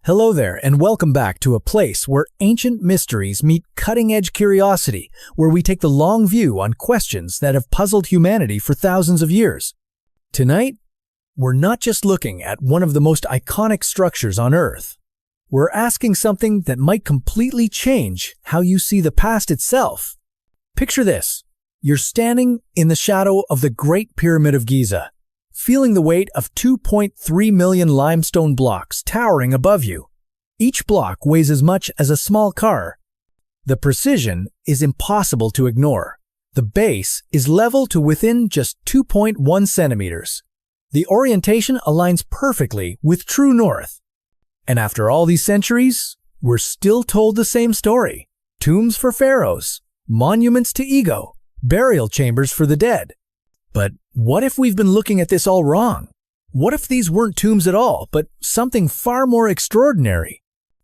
Hello there, and welcome back to a place where ancient mysteries meet cutting-edge curiosity, where we take the long view on questions that have puzzled humanity for thousands of years. Tonight, we're not just looking at one of the most iconic structures on Earth. We're asking something that might completely change how you see the past itself. Picture this. You're standing in the shadow of the Great Pyramid of Giza, feeling the weight of 2.3 million limestone blocks towering above you. Each block weighs as much as a small car. The precision is impossible to ignore. The base is level to within just 2.1 centimeters. The orientation aligns perfectly with true north. And after all these centuries, we're still told the same story. Tombs for pharaohs, monuments to ego, burial chambers for the dead. But what if we've been looking at this all wrong? What if these weren't tombs at all, but something far more extraordinary?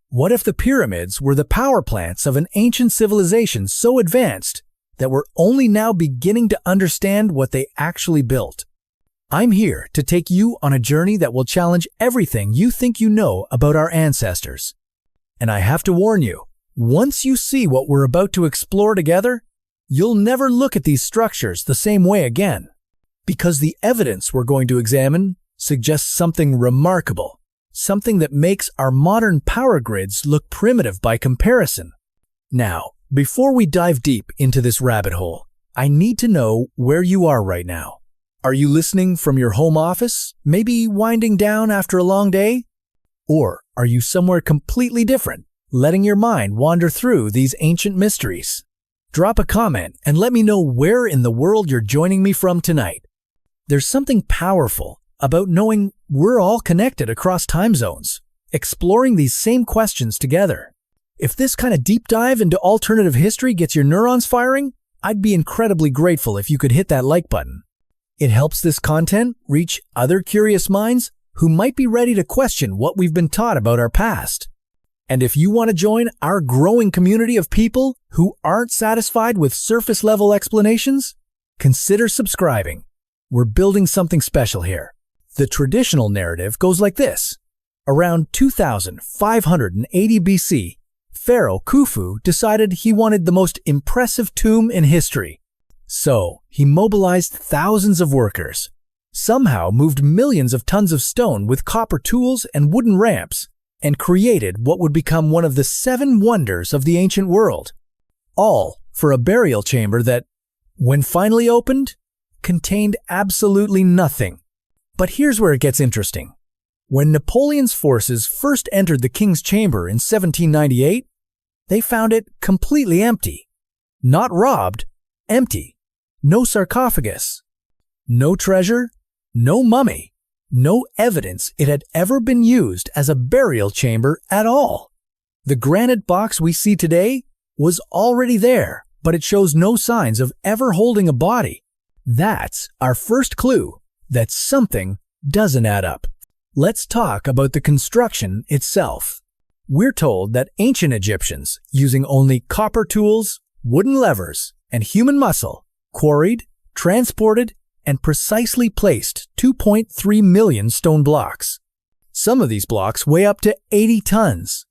What if the pyramids were the power plants of an ancient civilization so advanced that we're only now beginning to understand what they actually built? I'm here to take you on a journey that will challenge everything you think you know about our ancestors. And I have to warn you, once you see what we're about to explore together, you'll never look at these structures the same way again. Because the evidence we're going to examine suggests something remarkable, something that makes our modern power grids look primitive by comparison. Now, before we dive deep into this rabbit hole, I need to know where you are right now. Are you listening from your home office, maybe winding down after a long day? Or are you somewhere completely different, letting your mind wander through these ancient mysteries? Drop a comment and let me know where in the world you're joining me from tonight. There's something powerful about knowing we're all connected across time zones, exploring these same questions together. If this kind of deep dive into alternative history gets your neurons firing, I'd be incredibly grateful if you could hit that like button. It helps this content reach other curious minds who might be ready to question what we've been taught about our past. And if you want to join our growing community of people who aren't satisfied with surface-level explanations, consider subscribing. We're building something special here. The traditional narrative goes like this. Around 2580 BC, Pharaoh Khufu decided he wanted the most impressive tomb in history. So, he mobilized thousands of workers, somehow moved millions of tons of stone with copper tools and wooden ramps, and created what would become one of the 7 wonders of the ancient world. All for a burial chamber that, when finally opened, contained absolutely nothing. But here's where it gets interesting. When Napoleon's forces first entered the king's chamber in 1798, they found it completely empty. Not robbed, empty. No sarcophagus. No treasure, no mummy. No evidence it had ever been used as a burial chamber at all. The granite box we see today was already there, but it shows no signs of ever holding a body. That's our first clue that something doesn't add up. Let's talk about the construction itself. We're told that ancient Egyptians, using only copper tools, wooden levers, and human muscle, quarried, transported, and precisely placed 2.3 million stone blocks. Some of these blocks weigh up to 80 tons.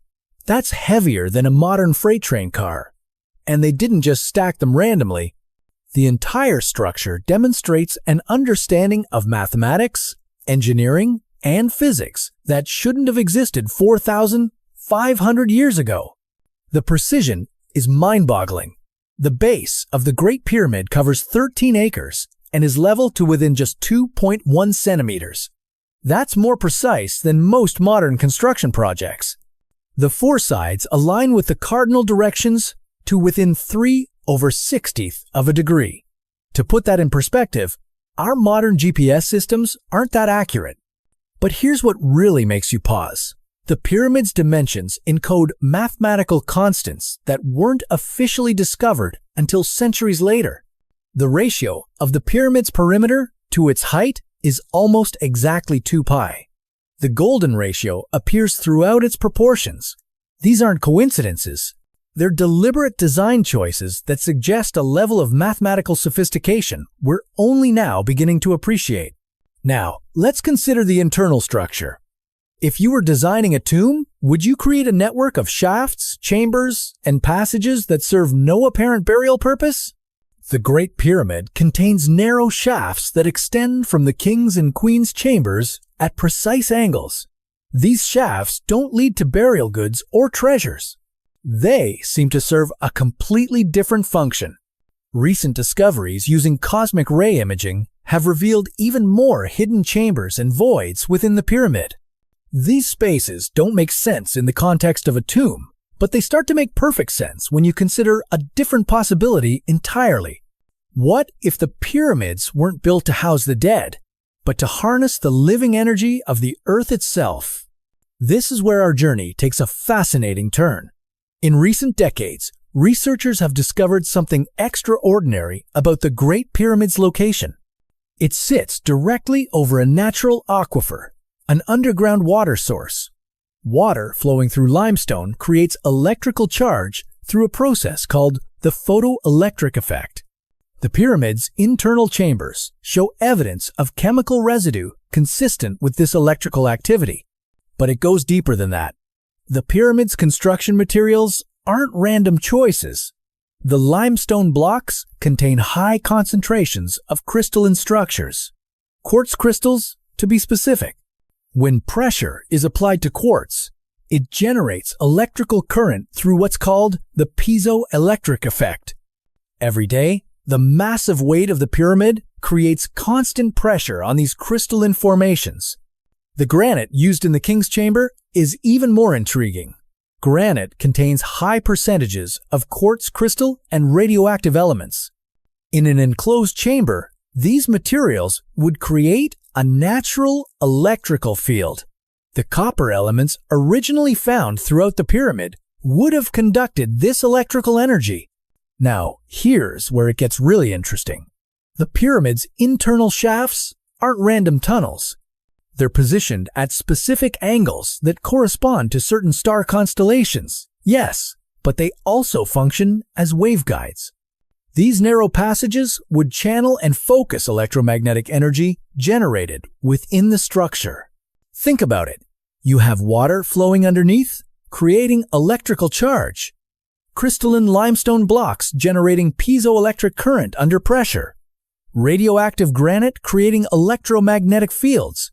That's heavier than a modern freight train car. And they didn't just stack them randomly. The entire structure demonstrates an understanding of mathematics, engineering, and physics that shouldn't have existed 4,500 years ago. The precision is mind-boggling. The base of the Great Pyramid covers 13 acres and is level to within just 2.1 centimeters. That's more precise than most modern construction projects. The 4 sides align with the cardinal directions to within 3/60th of a degree. To put that in perspective, our modern GPS systems aren't that accurate. But here's what really makes you pause. The pyramid's dimensions encode mathematical constants that weren't officially discovered until centuries later. The ratio of the pyramid's perimeter to its height is almost exactly 2 pi. The golden ratio appears throughout its proportions. These aren't coincidences. They're deliberate design choices that suggest a level of mathematical sophistication we're only now beginning to appreciate. Now, let's consider the internal structure. If you were designing a tomb, would you create a network of shafts, chambers, and passages that serve no apparent burial purpose? The Great Pyramid contains narrow shafts that extend from the king's and queen's chambers at precise angles. These shafts don't lead to burial goods or treasures. They seem to serve a completely different function. Recent discoveries using cosmic ray imaging have revealed even more hidden chambers and voids within the pyramid. These spaces don't make sense in the context of a tomb, but they start to make perfect sense when you consider a different possibility entirely. What if the pyramids weren't built to house the dead, but to harness the living energy of the earth itself? This is where our journey takes a fascinating turn. In recent decades, researchers have discovered something extraordinary about the Great Pyramid's location. It sits directly over a natural aquifer, an underground water source. Water flowing through limestone creates electrical charge through a process called the photoelectric effect. The pyramid's internal chambers show evidence of chemical residue consistent with this electrical activity. But it goes deeper than that. The pyramid's construction materials aren't random choices. The limestone blocks contain high concentrations of crystalline structures, quartz crystals to be specific. When pressure is applied to quartz, it generates electrical current through what's called the piezoelectric effect. Every day, the massive weight of the pyramid creates constant pressure on these crystalline formations. The granite used in the king's chamber is even more intriguing. Granite contains high percentages of quartz crystal and radioactive elements. In an enclosed chamber, these materials would create a natural electrical field. The copper elements originally found throughout the pyramid would have conducted this electrical energy. Now, here's where it gets really interesting. The pyramid's internal shafts aren't random tunnels. They're positioned at specific angles that correspond to certain star constellations, yes, but they also function as waveguides. These narrow passages would channel and focus electromagnetic energy generated within the structure. Think about it. You have water flowing underneath, creating electrical charge. Crystalline limestone blocks generating piezoelectric current under pressure. Radioactive granite creating electromagnetic fields.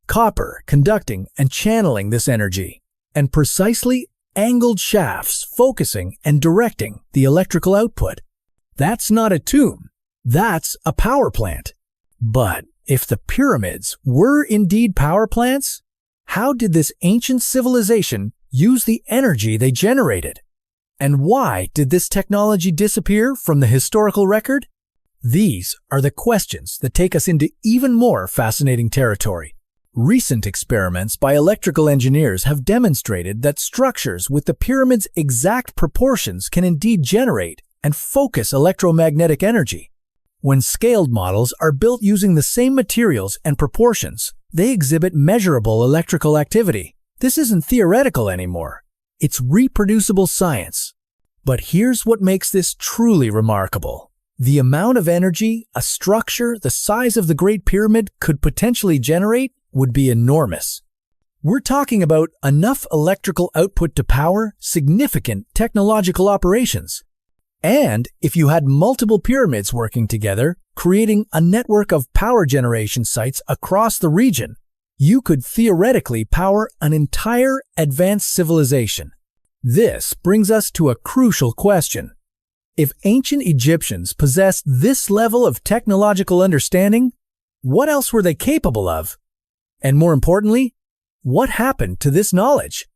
Copper conducting and channeling this energy. And precisely angled shafts focusing and directing the electrical output. That's not a tomb. That's a power plant. But if the pyramids were indeed power plants, how did this ancient civilization use the energy they generated? And why did this technology disappear from the historical record? These are the questions that take us into even more fascinating territory. Recent experiments by electrical engineers have demonstrated that structures with the pyramid's exact proportions can indeed generate and focus electromagnetic energy. When scaled models are built using the same materials and proportions, they exhibit measurable electrical activity. This isn't theoretical anymore. It's reproducible science. But here's what makes this truly remarkable. The amount of energy a structure the size of the Great Pyramid could potentially generate would be enormous. We're talking about enough electrical output to power significant technological operations. And if you had multiple pyramids working together, creating a network of power generation sites across the region, you could theoretically power an entire advanced civilization. This brings us to a crucial question. If ancient Egyptians possessed this level of technological understanding, what else were they capable of? And more importantly, what happened to this knowledge?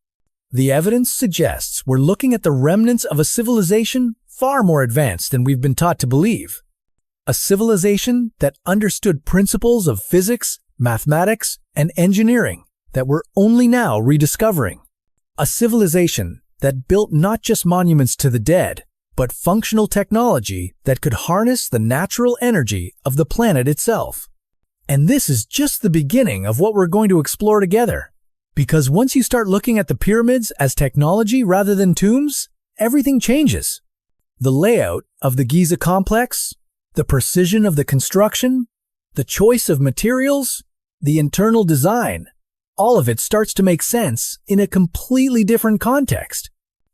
The evidence suggests we're looking at the remnants of a civilization far more advanced than we've been taught to believe. A civilization that understood principles of physics, mathematics, and engineering that we're only now rediscovering. A civilization that built not just monuments to the dead, but functional technology that could harness the natural energy of the planet itself. And this is just the beginning of what we're going to explore together. Because once you start looking at the pyramids as technology rather than tombs, everything changes. The layout of the Giza complex, the precision of the construction, the choice of materials, the internal design, all of it starts to make sense in a completely different context.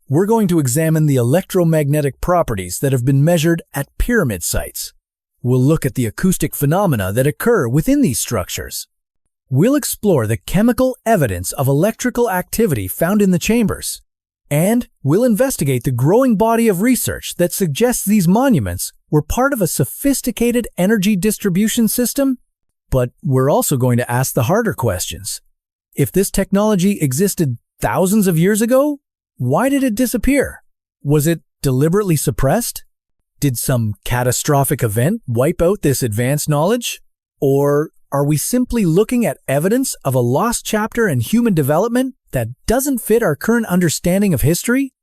We're going to examine the electromagnetic properties that have been measured at pyramid sites. We'll look at the acoustic phenomena that occur within these structures. We'll explore the chemical evidence of electrical activity found in the chambers. And we'll investigate the growing body of research that suggests these monuments were part of a sophisticated energy distribution system. But we're also going to ask the harder questions. If this technology existed thousands of years ago, why did it disappear? Was it deliberately suppressed? Did some catastrophic event wipe out this advanced knowledge? Or are we simply looking at evidence of a lost chapter in human development that doesn't fit our current understanding of history?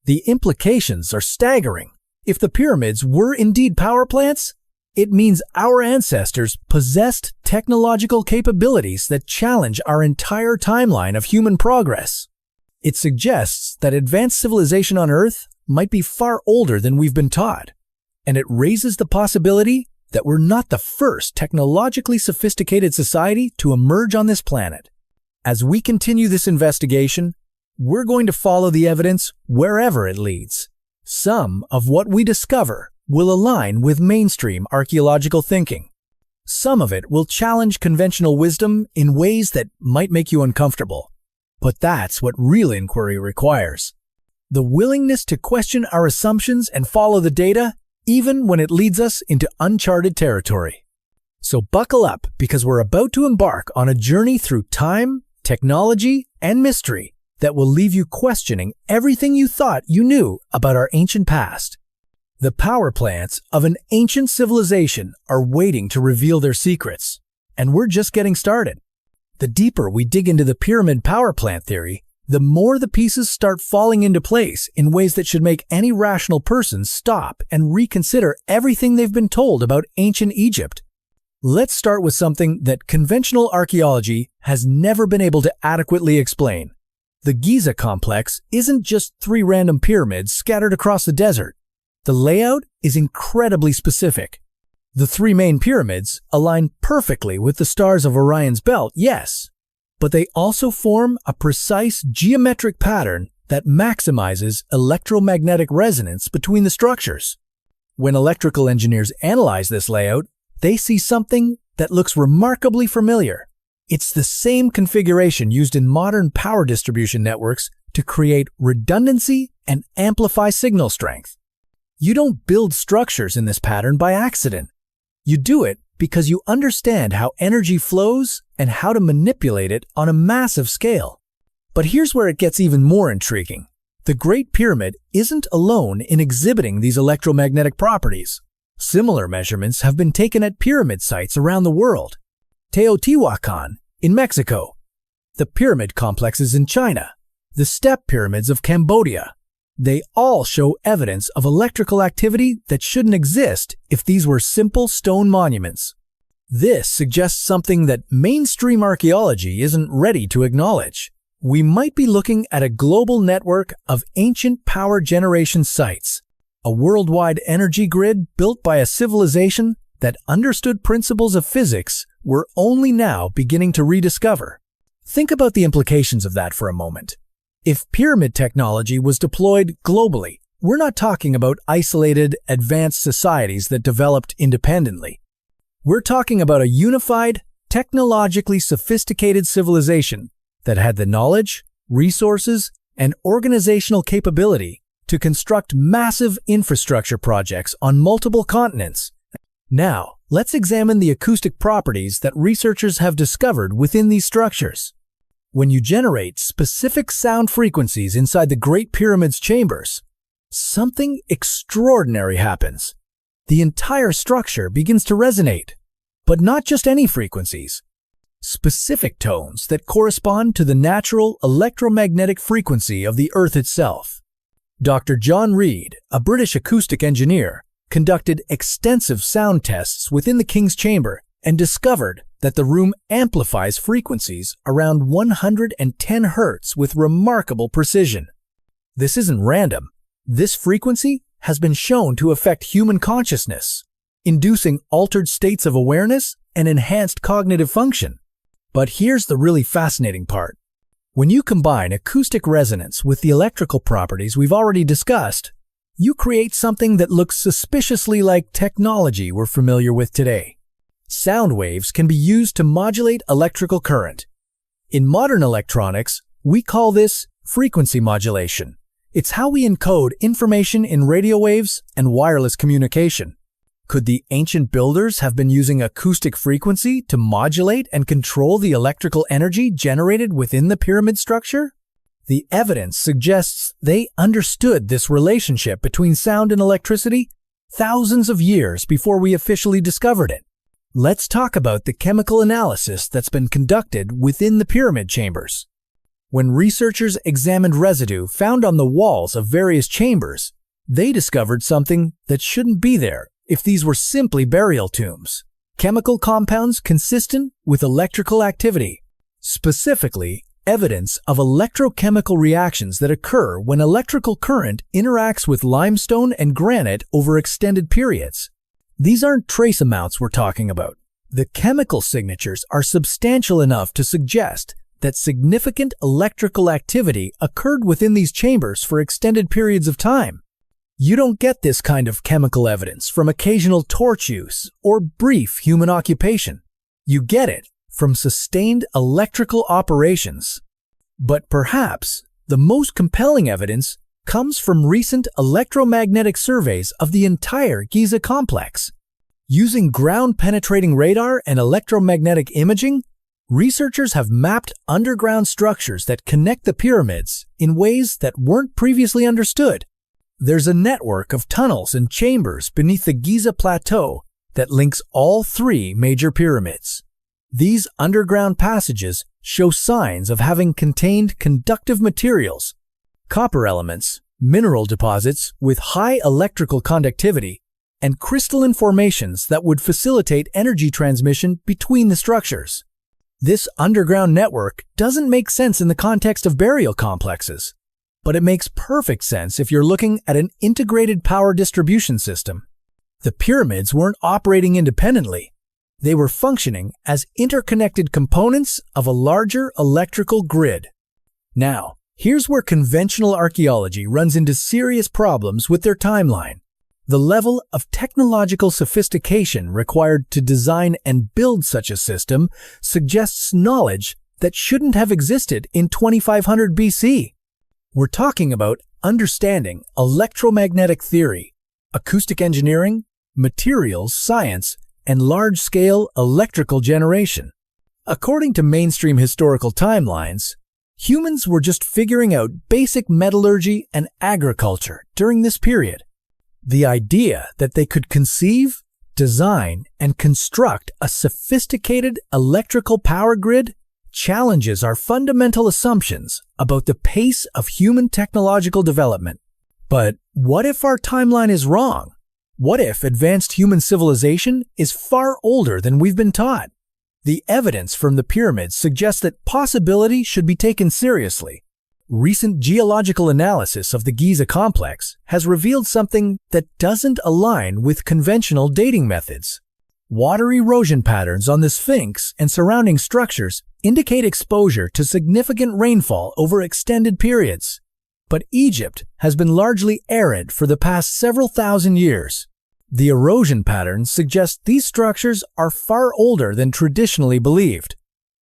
The implications are staggering. If the pyramids were indeed power plants, it means our ancestors possessed technological capabilities that challenge our entire timeline of human progress. It suggests that advanced civilization on Earth might be far older than we've been taught, and it raises the possibility that we're not the first technologically sophisticated society to emerge on this planet. As we continue this investigation, we're going to follow the evidence wherever it leads. Some of what we discover will align with mainstream archaeological thinking. Some of it will challenge conventional wisdom in ways that might make you uncomfortable. But that's what real inquiry requires. The willingness to question our assumptions and follow the data, even when it leads us into uncharted territory. So buckle up, because we're about to embark on a journey through time, technology, and mystery that will leave you questioning everything you thought you knew about our ancient past. The power plants of an ancient civilization are waiting to reveal their secrets, and we're just getting started. The deeper we dig into the pyramid power plant theory, the more the pieces start falling into place in ways that should make any rational person stop and reconsider everything they've been told about ancient Egypt. Let's start with something that conventional archaeology has never been able to adequately explain. The Giza complex isn't just 3 random pyramids scattered across the desert. The layout is incredibly specific. The 3 main pyramids align perfectly with the stars of Orion's belt, yes, but they also form a precise geometric pattern that maximizes electromagnetic resonance between the structures. When electrical engineers analyze this layout, they see something that looks remarkably familiar. It's the same configuration used in modern power distribution networks to create redundancy and amplify signal strength. You don't build structures in this pattern by accident. You do it because you understand how energy flows and how to manipulate it on a massive scale. But here's where it gets even more intriguing. The Great Pyramid isn't alone in exhibiting these electromagnetic properties. Similar measurements have been taken at pyramid sites around the world. Teotihuacan in Mexico, the pyramid complexes in China, the step pyramids of Cambodia. They all show evidence of electrical activity that shouldn't exist if these were simple stone monuments. This suggests something that mainstream archaeology isn't ready to acknowledge. We might be looking at a global network of ancient power generation sites, a worldwide energy grid built by a civilization that understood principles of physics we're only now beginning to rediscover. Think about the implications of that for a moment. If pyramid technology was deployed globally, we're not talking about isolated, advanced societies that developed independently. We're talking about a unified, technologically sophisticated civilization that had the knowledge, resources, and organizational capability to construct massive infrastructure projects on multiple continents. Now, let's examine the acoustic properties that researchers have discovered within these structures. When you generate specific sound frequencies inside the Great Pyramid's chambers, something extraordinary happens. The entire structure begins to resonate, but not just any frequencies. Specific tones that correspond to the natural electromagnetic frequency of the Earth itself. Dr. John Reed, a British acoustic engineer, conducted extensive sound tests within the King's Chamber and discovered that the room amplifies frequencies around 110 Hz with remarkable precision. This isn't random. This frequency has been shown to affect human consciousness, inducing altered states of awareness and enhanced cognitive function. But here's the really fascinating part. When you combine acoustic resonance with the electrical properties we've already discussed, you create something that looks suspiciously like technology we're familiar with today. Sound waves can be used to modulate electrical current. In modern electronics, we call this frequency modulation. It's how we encode information in radio waves and wireless communication. Could the ancient builders have been using acoustic frequency to modulate and control the electrical energy generated within the pyramid structure? The evidence suggests they understood this relationship between sound and electricity thousands of years before we officially discovered it. Let's talk about the chemical analysis that's been conducted within the pyramid chambers. When researchers examined residue found on the walls of various chambers, they discovered something that shouldn't be there if these were simply burial tombs. Chemical compounds consistent with electrical activity, specifically evidence of electrochemical reactions that occur when electrical current interacts with limestone and granite over extended periods. These aren't trace amounts we're talking about. The chemical signatures are substantial enough to suggest that significant electrical activity occurred within these chambers for extended periods of time. You don't get this kind of chemical evidence from occasional torch use or brief human occupation. You get it from sustained electrical operations. But perhaps the most compelling evidence comes from recent electromagnetic surveys of the entire Giza complex. Using ground-penetrating radar and electromagnetic imaging, researchers have mapped underground structures that connect the pyramids in ways that weren't previously understood. There's a network of tunnels and chambers beneath the Giza Plateau that links all three major pyramids. These underground passages show signs of having contained conductive materials, copper elements, mineral deposits with high electrical conductivity, and crystalline formations that would facilitate energy transmission between the structures. This underground network doesn't make sense in the context of burial complexes, but it makes perfect sense if you're looking at an integrated power distribution system. The pyramids weren't operating independently. They were functioning as interconnected components of a larger electrical grid. Now, here's where conventional archaeology runs into serious problems with their timeline. The level of technological sophistication required to design and build such a system suggests knowledge that shouldn't have existed in 2500 BC. We're talking about understanding electromagnetic theory, acoustic engineering, materials science, and large-scale electrical generation. According to mainstream historical timelines, humans were just figuring out basic metallurgy and agriculture during this period. The idea that they could conceive, design, and construct a sophisticated electrical power grid challenges our fundamental assumptions about the pace of human technological development. But what if our timeline is wrong? What if advanced human civilization is far older than we've been taught? The evidence from the pyramids suggests that possibility should be taken seriously. Recent geological analysis of the Giza complex has revealed something that doesn't align with conventional dating methods. Water erosion patterns on the Sphinx and surrounding structures indicate exposure to significant rainfall over extended periods. But Egypt has been largely arid for the past several thousand years. The erosion patterns suggest these structures are far older than traditionally believed.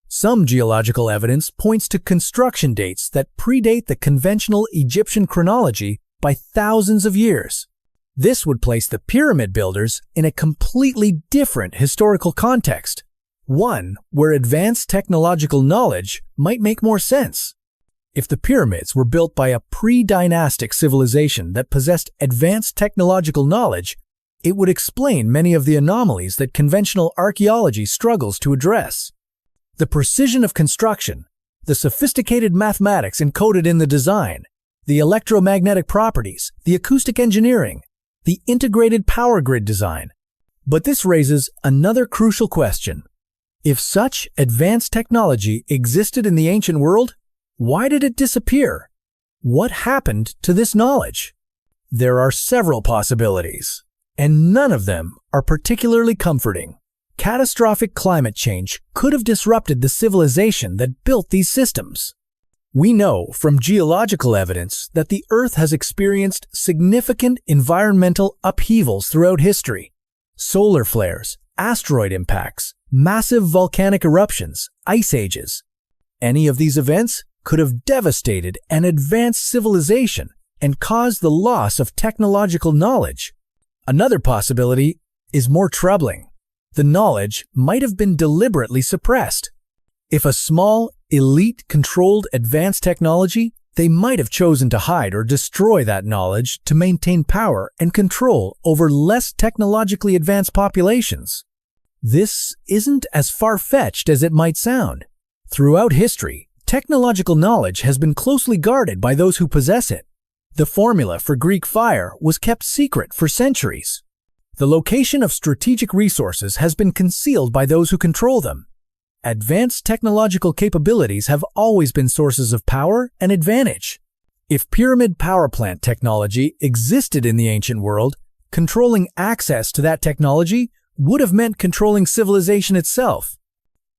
Some geological evidence points to construction dates that predate the conventional Egyptian chronology by thousands of years. This would place the pyramid builders in a completely different historical context, one where advanced technological knowledge might make more sense. If the pyramids were built by a pre-dynastic civilization that possessed advanced technological knowledge, it would explain many of the anomalies that conventional archaeology struggles to address. The precision of construction, the sophisticated mathematics encoded in the design, the electromagnetic properties, the acoustic engineering, the integrated power grid design. But this raises another crucial question. If such advanced technology existed in the ancient world, why did it disappear? What happened to this knowledge? There are several possibilities, and none of them are particularly comforting. catastrophic climate change could have disrupted the civilization that built these systems. We know from geological evidence that the Earth has experienced significant environmental upheavals throughout history. Solar flares, asteroid impacts, massive volcanic eruptions, ice ages. Any of these events could have devastated an advanced civilization and caused the loss of technological knowledge. Another possibility is more troubling. The knowledge might have been deliberately suppressed. If a small, elite-controlled advanced technology, they might have chosen to hide or destroy that knowledge to maintain power and control over less technologically advanced populations. This isn't as far-fetched as it might sound. Throughout history, technological knowledge has been closely guarded by those who possess it. The formula for Greek fire was kept secret for centuries. The location of strategic resources has been concealed by those who control them. Advanced technological capabilities have always been sources of power and advantage. If pyramid power plant technology existed in the ancient world, controlling access to that technology would have meant controlling civilization itself.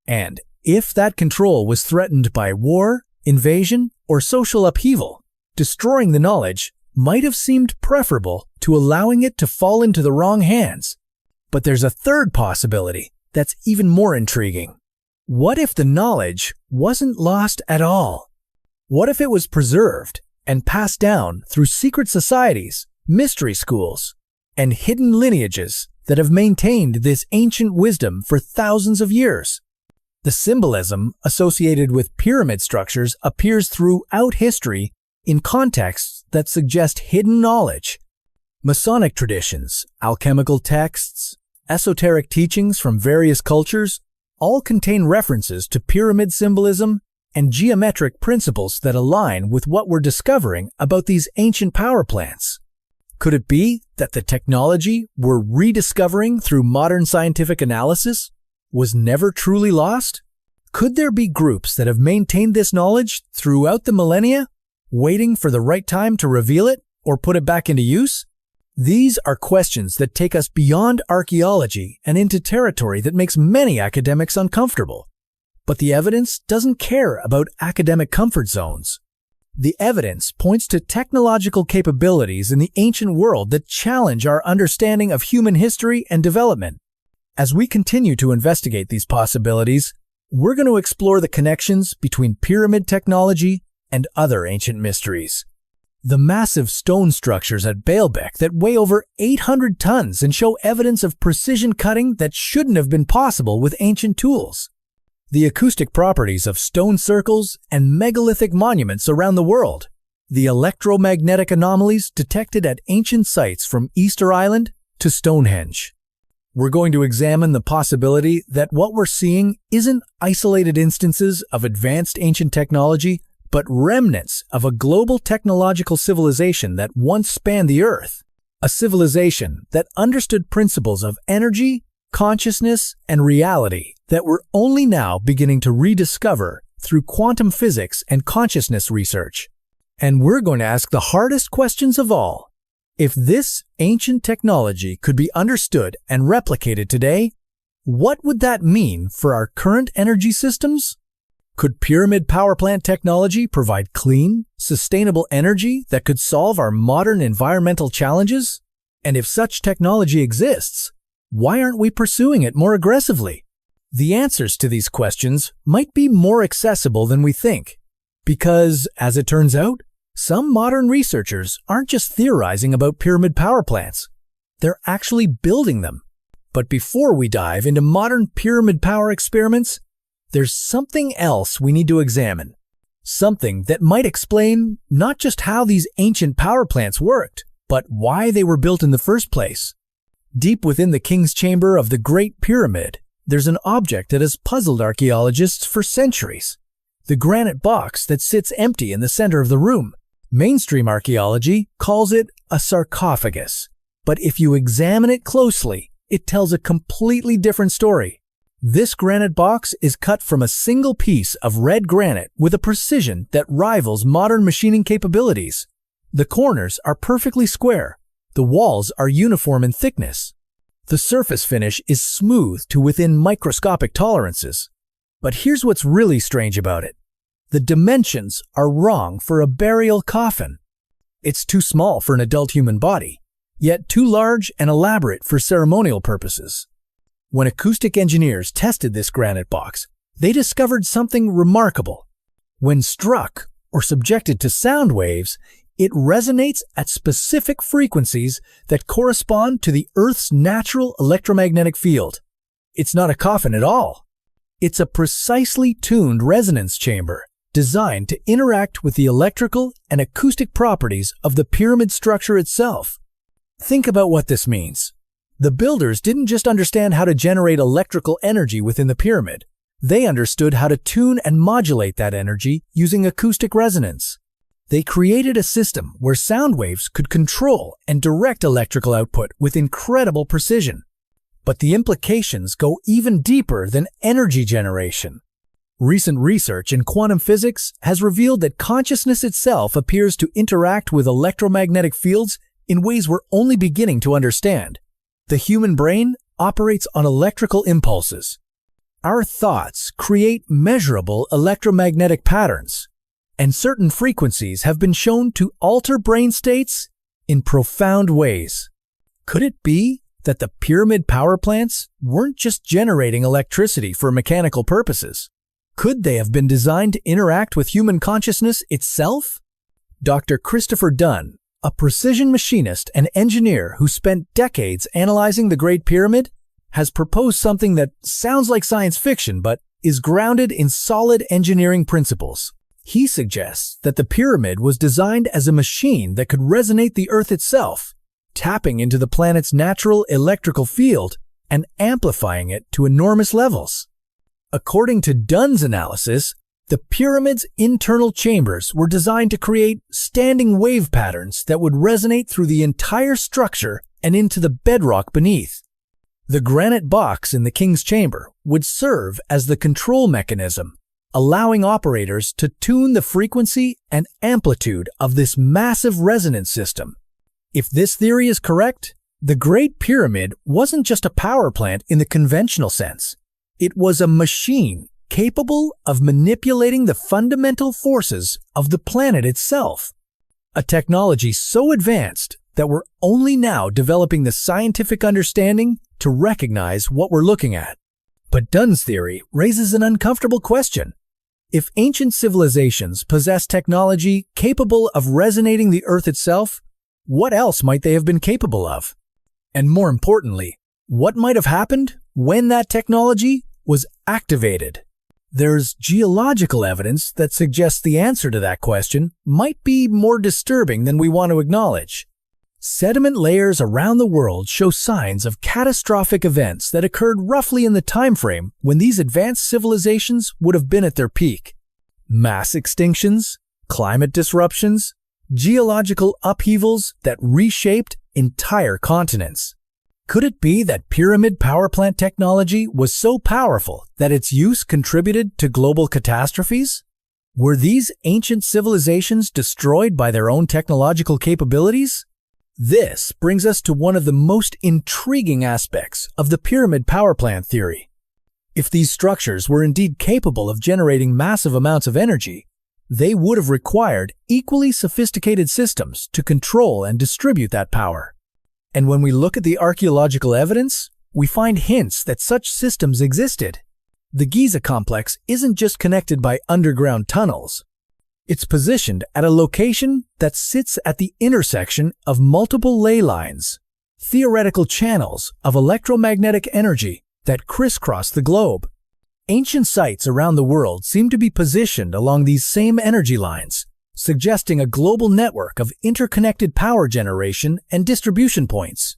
And if that control was threatened by war, invasion, or social upheaval, destroying the knowledge might have seemed preferable to allowing it to fall into the wrong hands. But there's a third possibility that's even more intriguing. What if the knowledge wasn't lost at all? What if it was preserved and passed down through secret societies, mystery schools, and hidden lineages that have maintained this ancient wisdom for thousands of years? The symbolism associated with pyramid structures appears throughout history in contexts that suggest hidden knowledge. Masonic traditions, alchemical texts, esoteric teachings from various cultures all contain references to pyramid symbolism and geometric principles that align with what we're discovering about these ancient power plants. Could it be that the technology we're rediscovering through modern scientific analysis was never truly lost? Could there be groups that have maintained this knowledge throughout the millennia, waiting for the right time to reveal it or put it back into use? These are questions that take us beyond archaeology and into territory that makes many academics uncomfortable. But the evidence doesn't care about academic comfort zones. The evidence points to technological capabilities in the ancient world that challenge our understanding of human history and development. As we continue to investigate these possibilities, we're going to explore the connections between pyramid technology and other ancient mysteries. The massive stone structures at Baalbek that weigh over 800 tons and show evidence of precision cutting that shouldn't have been possible with ancient tools. The acoustic properties of stone circles and megalithic monuments around the world. The electromagnetic anomalies detected at ancient sites from Easter Island to Stonehenge. We're going to examine the possibility that what we're seeing isn't isolated instances of advanced ancient technology, but remnants of a global technological civilization that once spanned the Earth. A civilization that understood principles of energy, consciousness, and reality that we're only now beginning to rediscover through quantum physics and consciousness research. And we're going to ask the hardest questions of all. If this ancient technology could be understood and replicated today, what would that mean for our current energy systems? Could pyramid power plant technology provide clean, sustainable energy that could solve our modern environmental challenges? And if such technology exists, why aren't we pursuing it more aggressively? The answers to these questions might be more accessible than we think, because, as it turns out, some modern researchers aren't just theorizing about pyramid power plants. They're actually building them. But before we dive into modern pyramid power experiments, there's something else we need to examine. Something that might explain not just how these ancient power plants worked, but why they were built in the first place. Deep within the king's chamber of the Great Pyramid, there's an object that has puzzled archaeologists for centuries. The granite box that sits empty in the center of the room. Mainstream archaeology calls it a sarcophagus. But if you examine it closely, it tells a completely different story. This granite box is cut from a single piece of red granite with a precision that rivals modern machining capabilities. The corners are perfectly square. The walls are uniform in thickness. The surface finish is smooth to within microscopic tolerances. But here's what's really strange about it. The dimensions are wrong for a burial coffin. It's too small for an adult human body, yet too large and elaborate for ceremonial purposes. When acoustic engineers tested this granite box, they discovered something remarkable. When struck or subjected to sound waves, it resonates at specific frequencies that correspond to the Earth's natural electromagnetic field. It's not a coffin at all. It's a precisely tuned resonance chamber designed to interact with the electrical and acoustic properties of the pyramid structure itself. Think about what this means. The builders didn't just understand how to generate electrical energy within the pyramid. They understood how to tune and modulate that energy using acoustic resonance. They created a system where sound waves could control and direct electrical output with incredible precision. But the implications go even deeper than energy generation. Recent research in quantum physics has revealed that consciousness itself appears to interact with electromagnetic fields in ways we're only beginning to understand. The human brain operates on electrical impulses. Our thoughts create measurable electromagnetic patterns, and certain frequencies have been shown to alter brain states in profound ways. Could it be that the pyramid power plants weren't just generating electricity for mechanical purposes? Could they have been designed to interact with human consciousness itself? Dr. Christopher Dunn, a precision machinist and engineer who spent decades analyzing the Great Pyramid, has proposed something that sounds like science fiction but is grounded in solid engineering principles. He suggests that the pyramid was designed as a machine that could resonate the Earth itself, tapping into the planet's natural electrical field and amplifying it to enormous levels. According to Dunn's analysis, the pyramid's internal chambers were designed to create standing wave patterns that would resonate through the entire structure and into the bedrock beneath. The granite box in the king's chamber would serve as the control mechanism, allowing operators to tune the frequency and amplitude of this massive resonance system. If this theory is correct, the Great Pyramid wasn't just a power plant in the conventional sense. It was a machine capable of manipulating the fundamental forces of the planet itself. A technology so advanced that we're only now developing the scientific understanding to recognize what we're looking at. But Dunn's theory raises an uncomfortable question. If ancient civilizations possessed technology capable of resonating the Earth itself, what else might they have been capable of? And more importantly, what might have happened when that technology was activated? There's geological evidence that suggests the answer to that question might be more disturbing than we want to acknowledge. Sediment layers around the world show signs of catastrophic events that occurred roughly in the time frame when these advanced civilizations would have been at their peak. Mass extinctions, climate disruptions, geological upheavals that reshaped entire continents. Could it be that pyramid power plant technology was so powerful that its use contributed to global catastrophes? Were these ancient civilizations destroyed by their own technological capabilities? This brings us to one of the most intriguing aspects of the pyramid power plant theory. If these structures were indeed capable of generating massive amounts of energy, they would have required equally sophisticated systems to control and distribute that power. And when we look at the archaeological evidence, we find hints that such systems existed. The Giza complex isn't just connected by underground tunnels. It's positioned at a location that sits at the intersection of multiple ley lines, theoretical channels of electromagnetic energy that crisscross the globe. Ancient sites around the world seem to be positioned along these same energy lines, suggesting a global network of interconnected power generation and distribution points.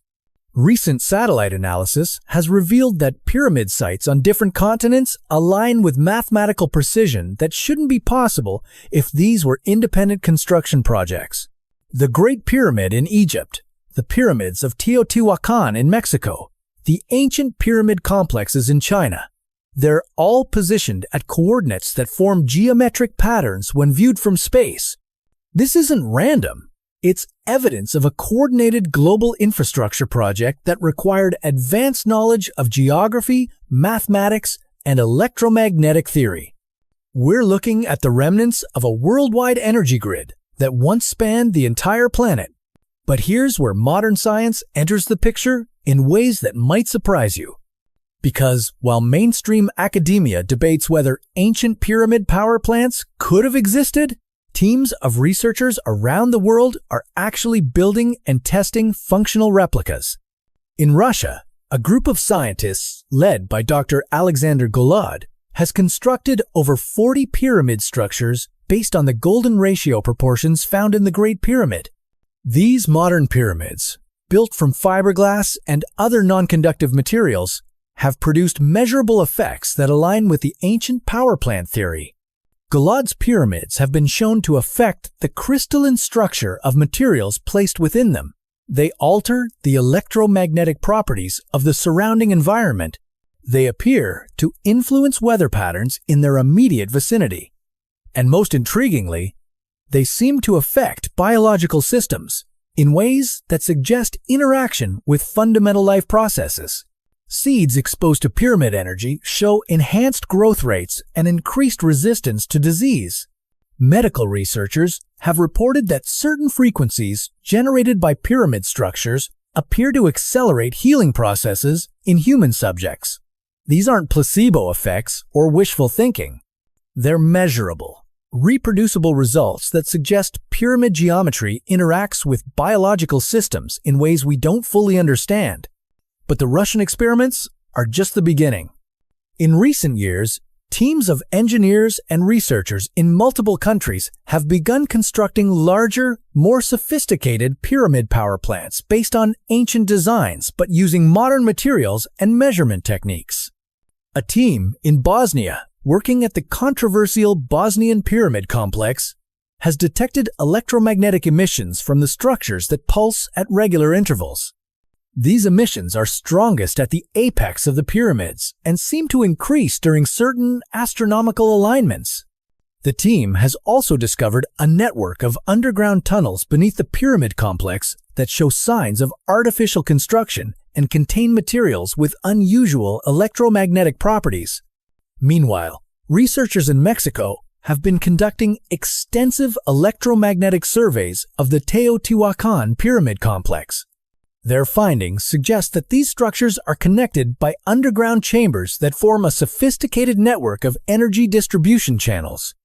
Recent satellite analysis has revealed that pyramid sites on different continents align with mathematical precision that shouldn't be possible if these were independent construction projects. The Great Pyramid in Egypt, the pyramids of Teotihuacan in Mexico, the ancient pyramid complexes in China. They're all positioned at coordinates that form geometric patterns when viewed from space. This isn't random. It's evidence of a coordinated global infrastructure project that required advanced knowledge of geography, mathematics, and electromagnetic theory. We're looking at the remnants of a worldwide energy grid that once spanned the entire planet. But here's where modern science enters the picture in ways that might surprise you. Because while mainstream academia debates whether ancient pyramid power plants could have existed, teams of researchers around the world are actually building and testing functional replicas. In Russia, a group of scientists, led by Dr. Alexander Golod, has constructed over 40 pyramid structures based on the golden ratio proportions found in the Great Pyramid. These modern pyramids, built from fiberglass and other non-conductive materials, have produced measurable effects that align with the ancient power plant theory. Golod's pyramids have been shown to affect the crystalline structure of materials placed within them. They alter the electromagnetic properties of the surrounding environment. They appear to influence weather patterns in their immediate vicinity. And most intriguingly, they seem to affect biological systems in ways that suggest interaction with fundamental life processes. Seeds exposed to pyramid energy show enhanced growth rates and increased resistance to disease. Medical researchers have reported that certain frequencies generated by pyramid structures appear to accelerate healing processes in human subjects. These aren't placebo effects or wishful thinking. They're measurable, reproducible results that suggest pyramid geometry interacts with biological systems in ways we don't fully understand. But the Russian experiments are just the beginning. In recent years, teams of engineers and researchers in multiple countries have begun constructing larger, more sophisticated pyramid power plants based on ancient designs but using modern materials and measurement techniques. A team in Bosnia, working at the controversial Bosnian pyramid complex, has detected electromagnetic emissions from the structures that pulse at regular intervals. These emissions are strongest at the apex of the pyramids and seem to increase during certain astronomical alignments. The team has also discovered a network of underground tunnels beneath the pyramid complex that show signs of artificial construction and contain materials with unusual electromagnetic properties. Meanwhile, researchers in Mexico have been conducting extensive electromagnetic surveys of the Teotihuacan pyramid complex. Their findings suggest that these structures are connected by underground chambers that form a sophisticated network of energy distribution channels.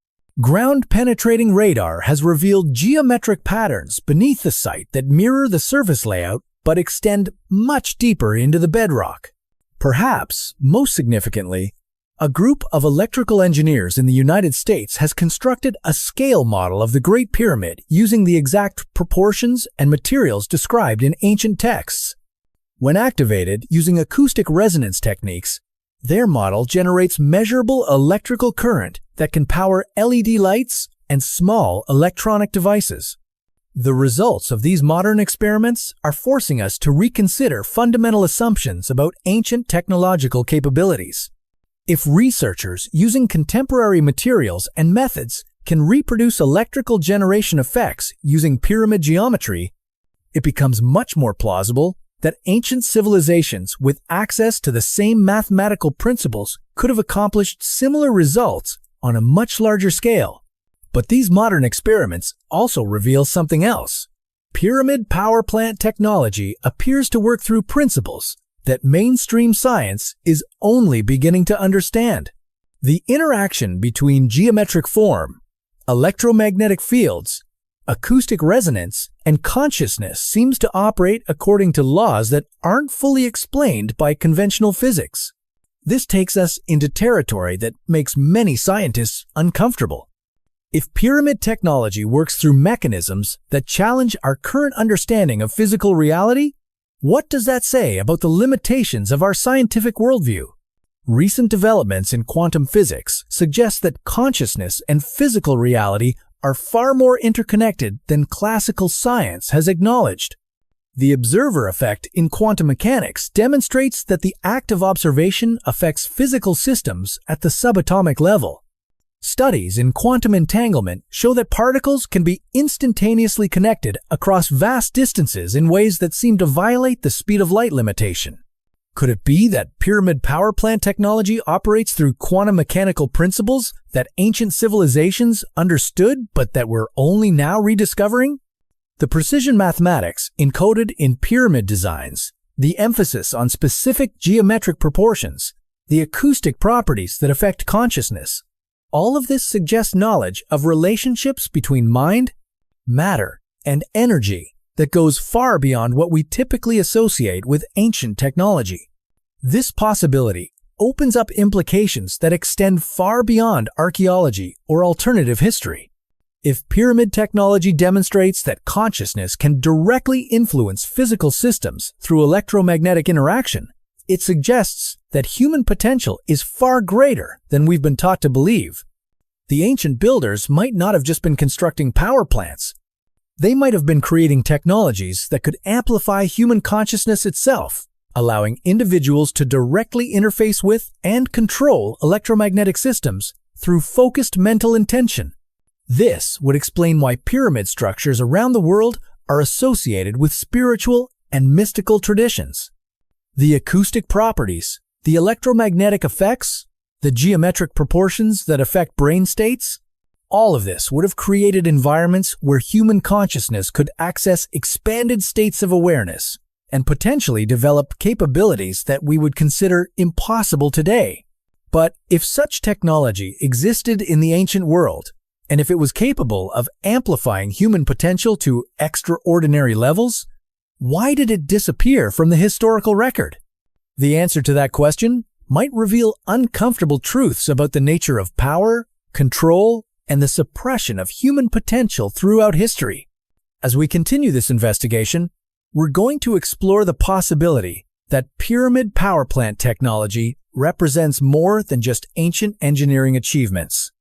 Ground-penetrating radar has revealed geometric patterns beneath the site that mirror the surface layout but extend much deeper into the bedrock. Perhaps, most significantly, a group of electrical engineers in the United States has constructed a scale model of the Great Pyramid using the exact proportions and materials described in ancient texts. When activated using acoustic resonance techniques, their model generates measurable electrical current that can power LED lights and small electronic devices. The results of these modern experiments are forcing us to reconsider fundamental assumptions about ancient technological capabilities. If researchers using contemporary materials and methods can reproduce electrical generation effects using pyramid geometry, it becomes much more plausible that ancient civilizations with access to the same mathematical principles could have accomplished similar results on a much larger scale. But these modern experiments also reveal something else. Pyramid power plant technology appears to work through principles that mainstream science is only beginning to understand. The interaction between geometric form, electromagnetic fields, acoustic resonance, and consciousness seems to operate according to laws that aren't fully explained by conventional physics. This takes us into territory that makes many scientists uncomfortable. If pyramid technology works through mechanisms that challenge our current understanding of physical reality, what does that say about the limitations of our scientific worldview? Recent developments in quantum physics suggest that consciousness and physical reality are far more interconnected than classical science has acknowledged. The observer effect in quantum mechanics demonstrates that the act of observation affects physical systems at the subatomic level. Studies in quantum entanglement show that particles can be instantaneously connected across vast distances in ways that seem to violate the speed of light limitation. Could it be that pyramid power plant technology operates through quantum mechanical principles that ancient civilizations understood but that we're only now rediscovering? The precision mathematics encoded in pyramid designs, the emphasis on specific geometric proportions, the acoustic properties that affect consciousness, all of this suggests knowledge of relationships between mind, matter, and energy that goes far beyond what we typically associate with ancient technology. This possibility opens up implications that extend far beyond archaeology or alternative history. If pyramid technology demonstrates that consciousness can directly influence physical systems through electromagnetic interaction, it suggests that human potential is far greater than we've been taught to believe. The ancient builders might not have just been constructing power plants. They might have been creating technologies that could amplify human consciousness itself, allowing individuals to directly interface with and control electromagnetic systems through focused mental intention. This would explain why pyramid structures around the world are associated with spiritual and mystical traditions. The acoustic properties, the electromagnetic effects, the geometric proportions that affect brain states, all of this would have created environments where human consciousness could access expanded states of awareness and potentially develop capabilities that we would consider impossible today. But if such technology existed in the ancient world, and if it was capable of amplifying human potential to extraordinary levels, why did it disappear from the historical record? The answer to that question might reveal uncomfortable truths about the nature of power, control, and the suppression of human potential throughout history. As we continue this investigation, we're going to explore the possibility that pyramid power plant technology represents more than just ancient engineering achievements.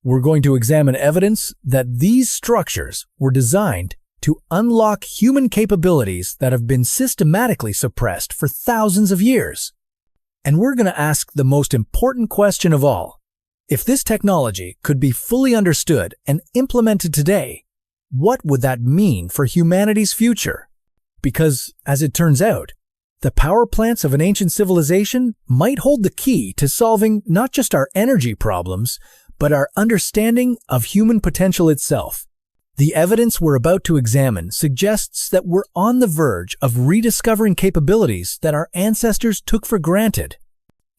We're going to examine evidence that these structures were designed to unlock human capabilities that have been systematically suppressed for thousands of years. And we're going to ask the most important question of all. If this technology could be fully understood and implemented today, what would that mean for humanity's future? Because, as it turns out, the power plants of an ancient civilization might hold the key to solving not just our energy problems, but our understanding of human potential itself. The evidence we're about to examine suggests that we're on the verge of rediscovering capabilities that our ancestors took for granted.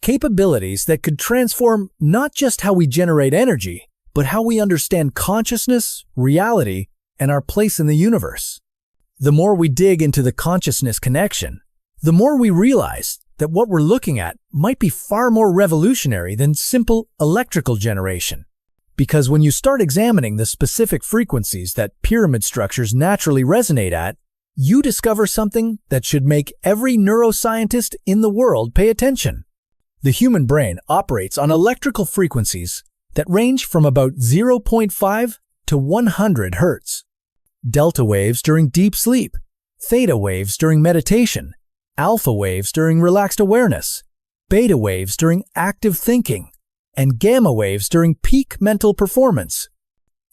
Capabilities that could transform not just how we generate energy, but how we understand consciousness, reality, and our place in the universe. The more we dig into the consciousness connection, the more we realize that what we're looking at might be far more revolutionary than simple electrical generation. Because when you start examining the specific frequencies that pyramid structures naturally resonate at, you discover something that should make every neuroscientist in the world pay attention. The human brain operates on electrical frequencies that range from about 0.5 to 100 Hz. Delta waves during deep sleep, theta waves during meditation, alpha waves during relaxed awareness, beta waves during active thinking, and gamma waves during peak mental performance.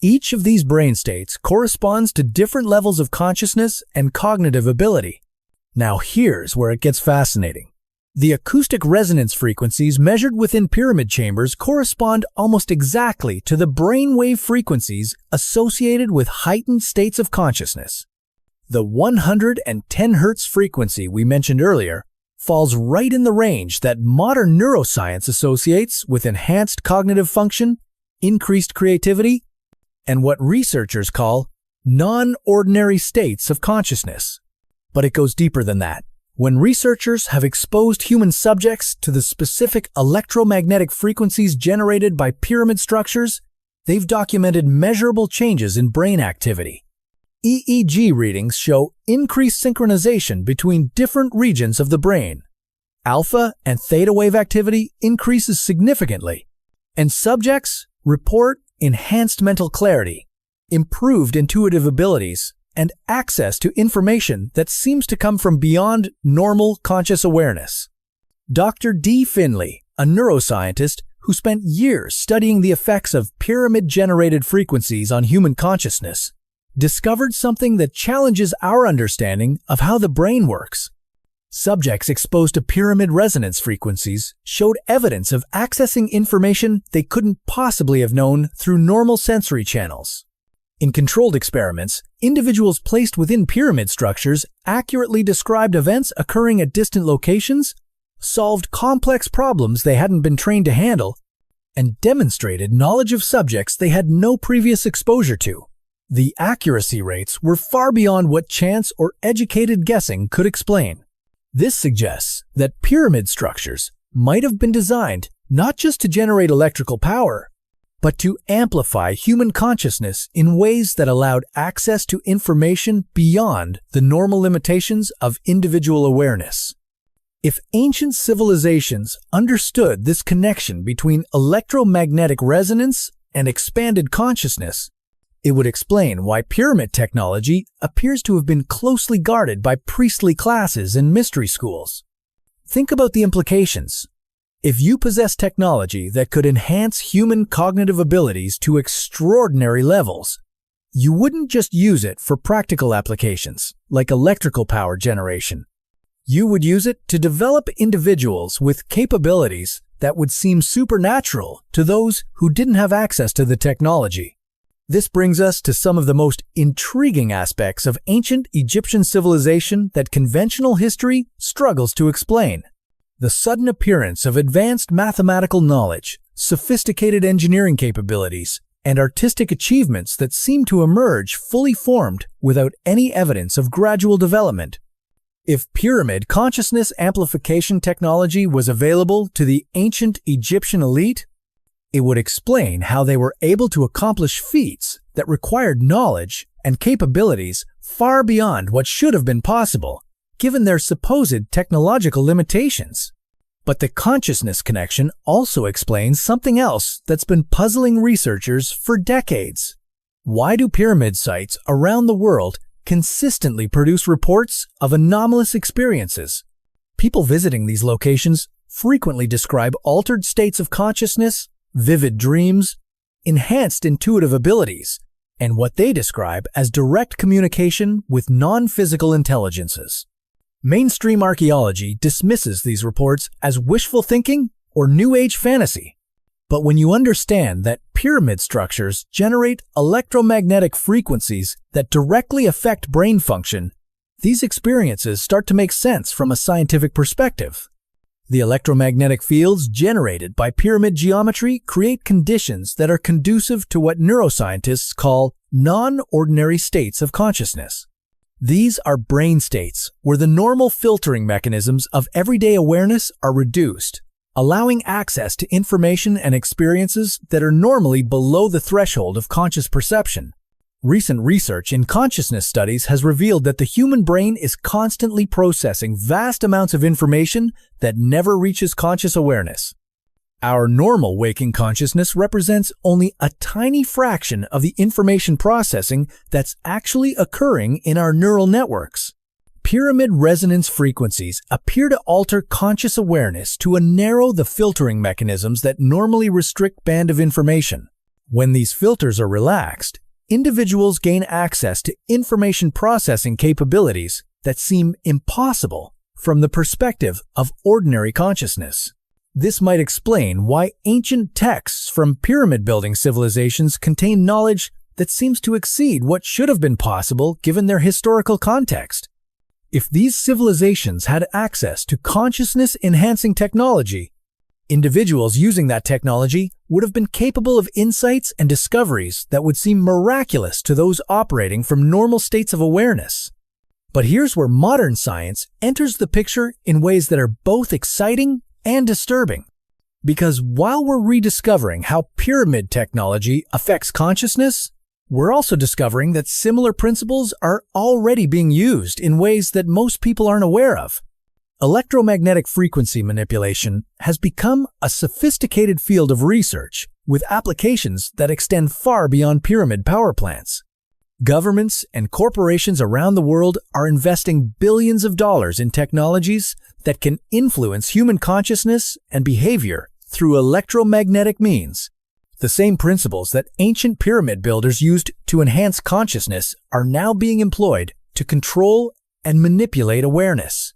Each of these brain states corresponds to different levels of consciousness and cognitive ability. Now here's where it gets fascinating. The acoustic resonance frequencies measured within pyramid chambers correspond almost exactly to the brainwave frequencies associated with heightened states of consciousness. The 110 Hz frequency we mentioned earlier falls right in the range that modern neuroscience associates with enhanced cognitive function, increased creativity, and what researchers call non-ordinary states of consciousness. But it goes deeper than that. When researchers have exposed human subjects to the specific electromagnetic frequencies generated by pyramid structures, they've documented measurable changes in brain activity. EEG readings show increased synchronization between different regions of the brain. Alpha and theta wave activity increases significantly, and subjects report enhanced mental clarity, improved intuitive abilities, and access to information that seems to come from beyond normal conscious awareness. Dr. D. Finley, a neuroscientist who spent years studying the effects of pyramid-generated frequencies on human consciousness, discovered something that challenges our understanding of how the brain works. Subjects exposed to pyramid resonance frequencies showed evidence of accessing information they couldn't possibly have known through normal sensory channels. In controlled experiments, individuals placed within pyramid structures accurately described events occurring at distant locations, solved complex problems they hadn't been trained to handle, and demonstrated knowledge of subjects they had no previous exposure to. The accuracy rates were far beyond what chance or educated guessing could explain. This suggests that pyramid structures might have been designed not just to generate electrical power, but to amplify human consciousness in ways that allowed access to information beyond the normal limitations of individual awareness. If ancient civilizations understood this connection between electromagnetic resonance and expanded consciousness, it would explain why pyramid technology appears to have been closely guarded by priestly classes and mystery schools. Think about the implications. If you possess technology that could enhance human cognitive abilities to extraordinary levels, you wouldn't just use it for practical applications, like electrical power generation. You would use it to develop individuals with capabilities that would seem supernatural to those who didn't have access to the technology. This brings us to some of the most intriguing aspects of ancient Egyptian civilization that conventional history struggles to explain. The sudden appearance of advanced mathematical knowledge, sophisticated engineering capabilities, and artistic achievements that seem to emerge fully formed without any evidence of gradual development. If pyramid consciousness amplification technology was available to the ancient Egyptian elite, it would explain how they were able to accomplish feats that required knowledge and capabilities far beyond what should have been possible, given their supposed technological limitations. But the consciousness connection also explains something else that's been puzzling researchers for decades. Why do pyramid sites around the world consistently produce reports of anomalous experiences? People visiting these locations frequently describe altered states of consciousness, vivid dreams, enhanced intuitive abilities, and what they describe as direct communication with non-physical intelligences. Mainstream archaeology dismisses these reports as wishful thinking or New Age fantasy. But when you understand that pyramid structures generate electromagnetic frequencies that directly affect brain function, these experiences start to make sense from a scientific perspective. The electromagnetic fields generated by pyramid geometry create conditions that are conducive to what neuroscientists call non-ordinary states of consciousness. These are brain states where the normal filtering mechanisms of everyday awareness are reduced, allowing access to information and experiences that are normally below the threshold of conscious perception. Recent research in consciousness studies has revealed that the human brain is constantly processing vast amounts of information that never reaches conscious awareness. Our normal waking consciousness represents only a tiny fraction of the information processing that's actually occurring in our neural networks. Pyramid resonance frequencies appear to alter conscious awareness to narrow the filtering mechanisms that normally restrict band of information. When these filters are relaxed, individuals gain access to information processing capabilities that seem impossible from the perspective of ordinary consciousness. This might explain why ancient texts from pyramid-building civilizations contain knowledge that seems to exceed what should have been possible given their historical context. If these civilizations had access to consciousness-enhancing technology, individuals using that technology would have been capable of insights and discoveries that would seem miraculous to those operating from normal states of awareness. But here's where modern science enters the picture in ways that are both exciting and disturbing. Because while we're rediscovering how pyramid technology affects consciousness, we're also discovering that similar principles are already being used in ways that most people aren't aware of. Electromagnetic frequency manipulation has become a sophisticated field of research with applications that extend far beyond pyramid power plants. Governments and corporations around the world are investing billions of dollars in technologies that can influence human consciousness and behavior through electromagnetic means. The same principles that ancient pyramid builders used to enhance consciousness are now being employed to control and manipulate awareness.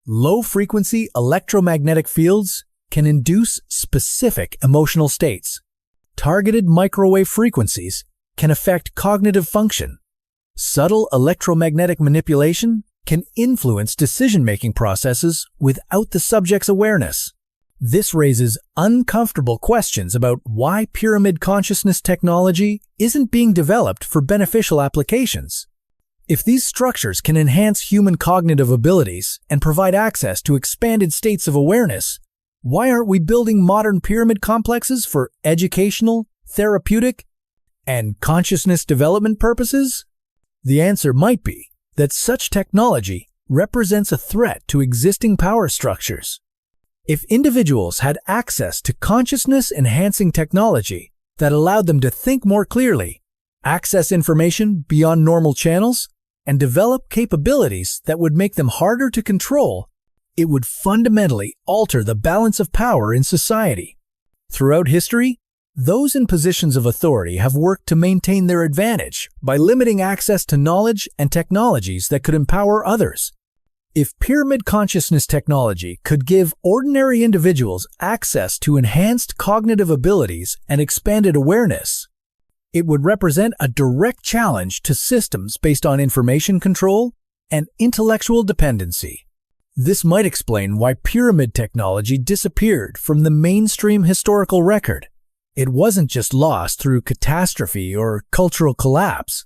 Low-frequency electromagnetic fields can induce specific emotional states. Targeted microwave frequencies can affect cognitive function. Subtle electromagnetic manipulation can influence decision-making processes without the subject's awareness. This raises uncomfortable questions about why pyramid consciousness technology isn't being developed for beneficial applications. If these structures can enhance human cognitive abilities and provide access to expanded states of awareness, why aren't we building modern pyramid complexes for educational, therapeutic, and consciousness development purposes? The answer might be that such technology represents a threat to existing power structures. If individuals had access to consciousness-enhancing technology that allowed them to think more clearly, access information beyond normal channels, and develop capabilities that would make them harder to control, it would fundamentally alter the balance of power in society. Throughout history, those in positions of authority have worked to maintain their advantage by limiting access to knowledge and technologies that could empower others. If pyramid consciousness technology could give ordinary individuals access to enhanced cognitive abilities and expanded awareness, it would represent a direct challenge to systems based on information control and intellectual dependency. This might explain why pyramid technology disappeared from the mainstream historical record. It wasn't just lost through catastrophe or cultural collapse.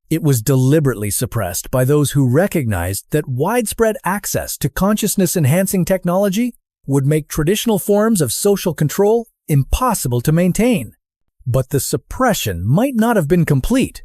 It was deliberately suppressed by those who recognized that widespread access to consciousness-enhancing technology would make traditional forms of social control impossible to maintain. But the suppression might not have been complete.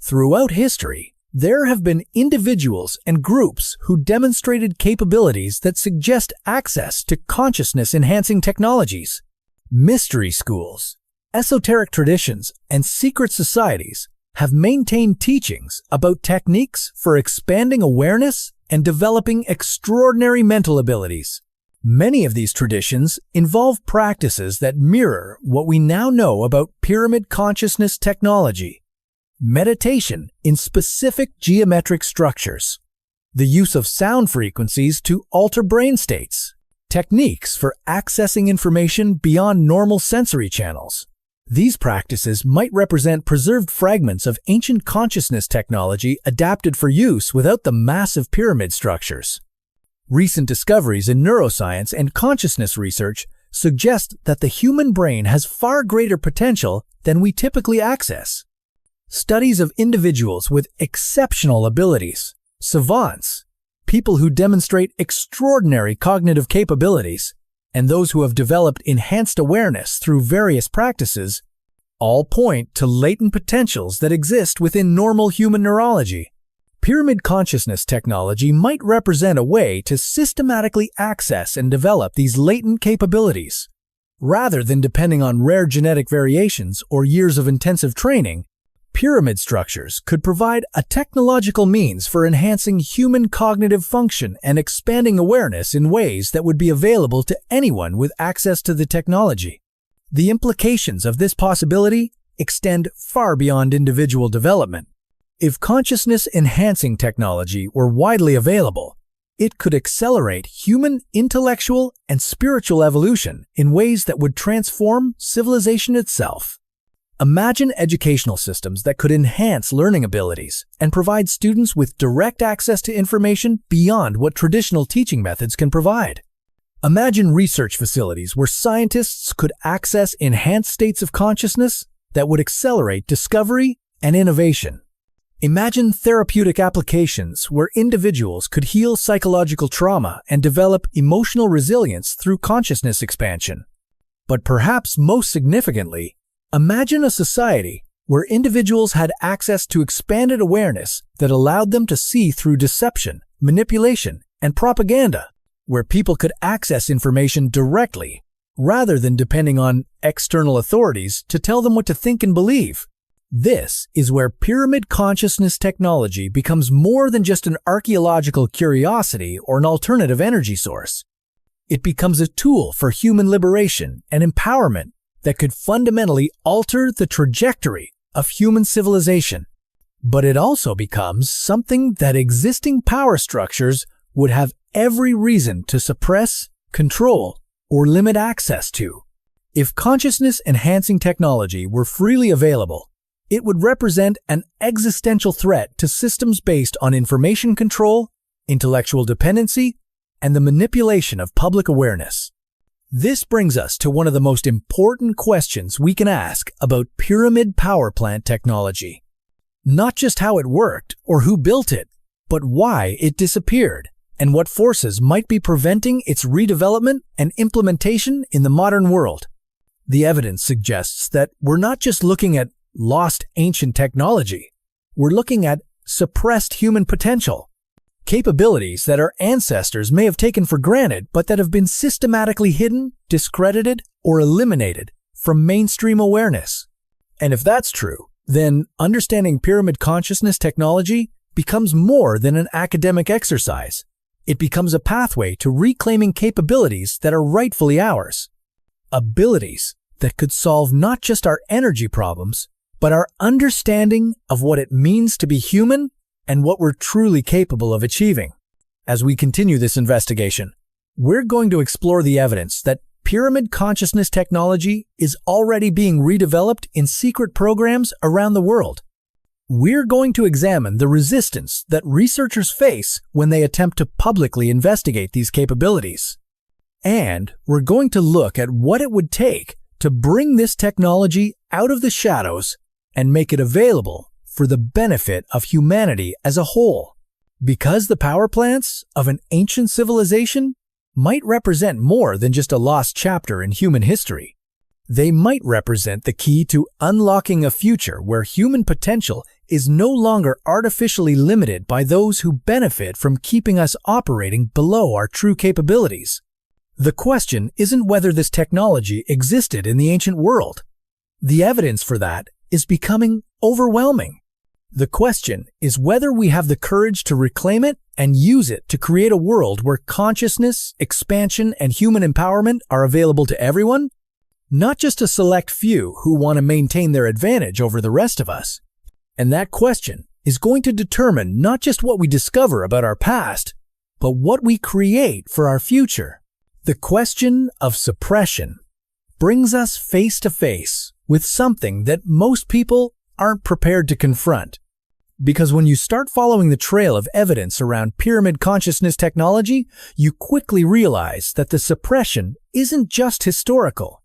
Throughout history, there have been individuals and groups who demonstrated capabilities that suggest access to consciousness-enhancing technologies. Mystery schools, esoteric traditions, and secret societies have maintained teachings about techniques for expanding awareness and developing extraordinary mental abilities. Many of these traditions involve practices that mirror what we now know about pyramid consciousness technology: meditation in specific geometric structures, the use of sound frequencies to alter brain states, techniques for accessing information beyond normal sensory channels. These practices might represent preserved fragments of ancient consciousness technology adapted for use without the massive pyramid structures. Recent discoveries in neuroscience and consciousness research suggest that the human brain has far greater potential than we typically access. Studies of individuals with exceptional abilities, savants, people who demonstrate extraordinary cognitive capabilities, and those who have developed enhanced awareness through various practices, all point to latent potentials that exist within normal human neurology. Pyramid consciousness technology might represent a way to systematically access and develop these latent capabilities. Rather than depending on rare genetic variations or years of intensive training, pyramid structures could provide a technological means for enhancing human cognitive function and expanding awareness in ways that would be available to anyone with access to the technology. The implications of this possibility extend far beyond individual development. If consciousness-enhancing technology were widely available, it could accelerate human intellectual and spiritual evolution in ways that would transform civilization itself. Imagine educational systems that could enhance learning abilities and provide students with direct access to information beyond what traditional teaching methods can provide. Imagine research facilities where scientists could access enhanced states of consciousness that would accelerate discovery and innovation. Imagine therapeutic applications where individuals could heal psychological trauma and develop emotional resilience through consciousness expansion. But perhaps most significantly, imagine a society where individuals had access to expanded awareness that allowed them to see through deception, manipulation, and propaganda, where people could access information directly rather than depending on external authorities to tell them what to think and believe. This is where pyramid consciousness technology becomes more than just an archaeological curiosity or an alternative energy source. it becomes a tool for human liberation and empowerment that could fundamentally alter the trajectory of human civilization. But it also becomes something that existing power structures would have every reason to suppress, control, or limit access to. If consciousness-enhancing technology were freely available, it would represent an existential threat to systems based on information control, intellectual dependency, and the manipulation of public awareness. This brings us to one of the most important questions we can ask about pyramid power plant technology. Not just how it worked or who built it, but why it disappeared and what forces might be preventing its redevelopment and implementation in the modern world. The evidence suggests that we're not just looking at lost ancient technology, we're looking at suppressed human potential, capabilities that our ancestors may have taken for granted but that have been systematically hidden, discredited, or eliminated from mainstream awareness. And if that's true, then understanding pyramid consciousness technology becomes more than an academic exercise. It becomes a pathway to reclaiming capabilities that are rightfully ours. Abilities that could solve not just our energy problems, but our understanding of what it means to be human and what we're truly capable of achieving. As we continue this investigation, we're going to explore the evidence that pyramid consciousness technology is already being redeveloped in secret programs around the world. We're going to examine the resistance that researchers face when they attempt to publicly investigate these capabilities. And we're going to look at what it would take to bring this technology out of the shadows and make it available for the benefit of humanity as a whole. Because the power plants of an ancient civilization might represent more than just a lost chapter in human history. They might represent the key to unlocking a future where human potential is no longer artificially limited by those who benefit from keeping us operating below our true capabilities. The question isn't whether this technology existed in the ancient world. The evidence for that is becoming overwhelming. The question is whether we have the courage to reclaim it and use it to create a world where consciousness, expansion, and human empowerment are available to everyone, not just a select few who want to maintain their advantage over the rest of us. And that question is going to determine not just what we discover about our past, but what we create for our future. The question of suppression brings us face to face with something that most people aren't prepared to confront. Because when you start following the trail of evidence around pyramid consciousness technology, you quickly realize that the suppression isn't just historical.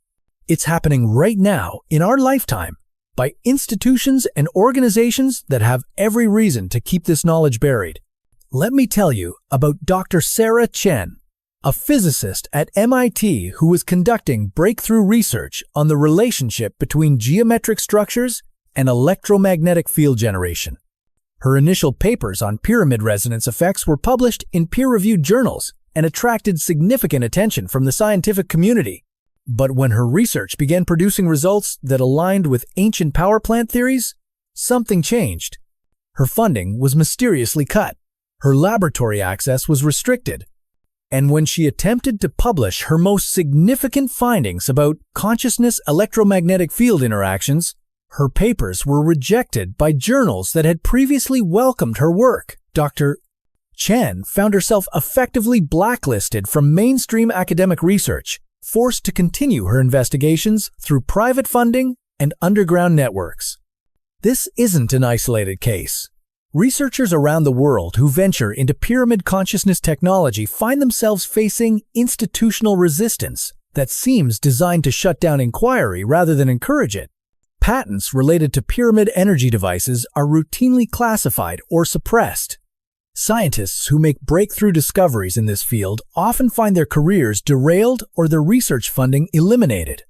It's happening right now in our lifetime by institutions and organizations that have every reason to keep this knowledge buried. Let me tell you about Dr. Sarah Chen, a physicist at MIT who was conducting breakthrough research on the relationship between geometric structures and electromagnetic field generation. Her initial papers on pyramid resonance effects were published in peer-reviewed journals and attracted significant attention from the scientific community. But when her research began producing results that aligned with ancient power plant theories, something changed. Her funding was mysteriously cut. Her laboratory access was restricted. And when she attempted to publish her most significant findings about consciousness electromagnetic field interactions, her papers were rejected by journals that had previously welcomed her work. Dr. Chen found herself effectively blacklisted from mainstream academic research, forced to continue her investigations through private funding and underground networks. This isn't an isolated case. Researchers around the world who venture into pyramid consciousness technology find themselves facing institutional resistance that seems designed to shut down inquiry rather than encourage it. Patents related to pyramid energy devices are routinely classified or suppressed. Scientists who make breakthrough discoveries in this field often find their careers derailed or their research funding eliminated.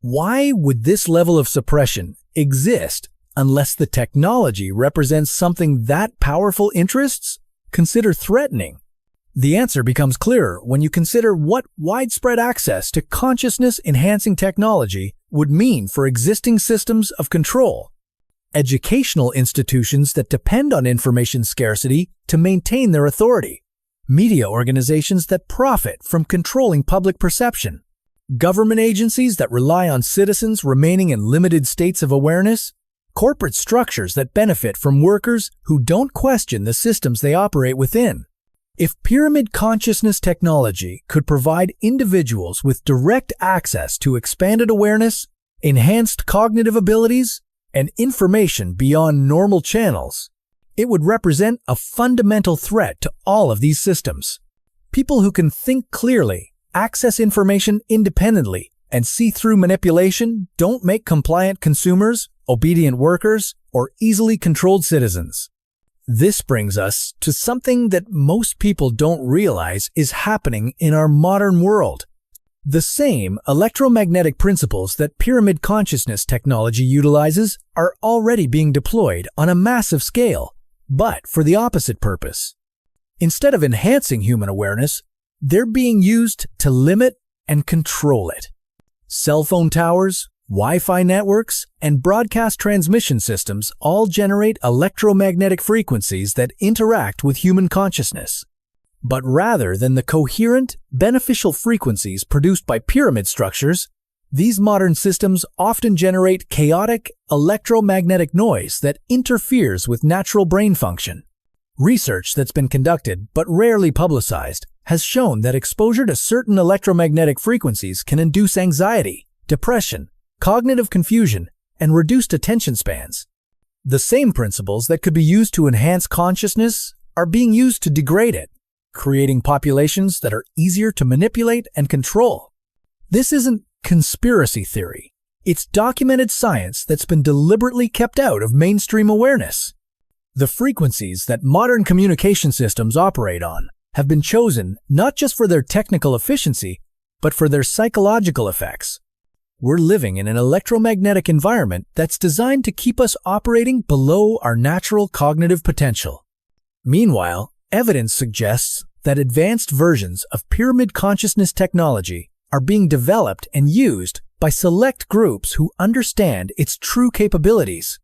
Why would this level of suppression exist unless the technology represents something that powerful interests consider threatening? The answer becomes clearer when you consider what widespread access to consciousness-enhancing technology would mean for existing systems of control. Educational institutions that depend on information scarcity to maintain their authority. media organizations that profit from controlling public perception, government agencies that rely on citizens remaining in limited states of awareness, corporate structures that benefit from workers who don't question the systems they operate within. If pyramid consciousness technology could provide individuals with direct access to expanded awareness, enhanced cognitive abilities, and information beyond normal channels, it would represent a fundamental threat to all of these systems. People who can think clearly, access information independently, and see through manipulation don't make compliant consumers, obedient workers, or easily controlled citizens. This brings us to something that most people don't realize is happening in our modern world. The same electromagnetic principles that pyramid consciousness technology utilizes are already being deployed on a massive scale, but for the opposite purpose. Instead of enhancing human awareness, they're being used to limit and control it. Cell phone towers, Wi-Fi networks, and broadcast transmission systems all generate electromagnetic frequencies that interact with human consciousness. But rather than the coherent, beneficial frequencies produced by pyramid structures, these modern systems often generate chaotic, electromagnetic noise that interferes with natural brain function. Research that's been conducted but rarely publicized has shown that exposure to certain electromagnetic frequencies can induce anxiety, depression, cognitive confusion, and reduced attention spans. The same principles that could be used to enhance consciousness are being used to degrade it, creating populations that are easier to manipulate and control. This isn't conspiracy theory. It's documented science that's been deliberately kept out of mainstream awareness. The frequencies that modern communication systems operate on have been chosen not just for their technical efficiency, but for their psychological effects. We're living in an electromagnetic environment that's designed to keep us operating below our natural cognitive potential. Meanwhile, evidence suggests that advanced versions of pyramid consciousness technology are being developed and used by select groups who understand its true capabilities.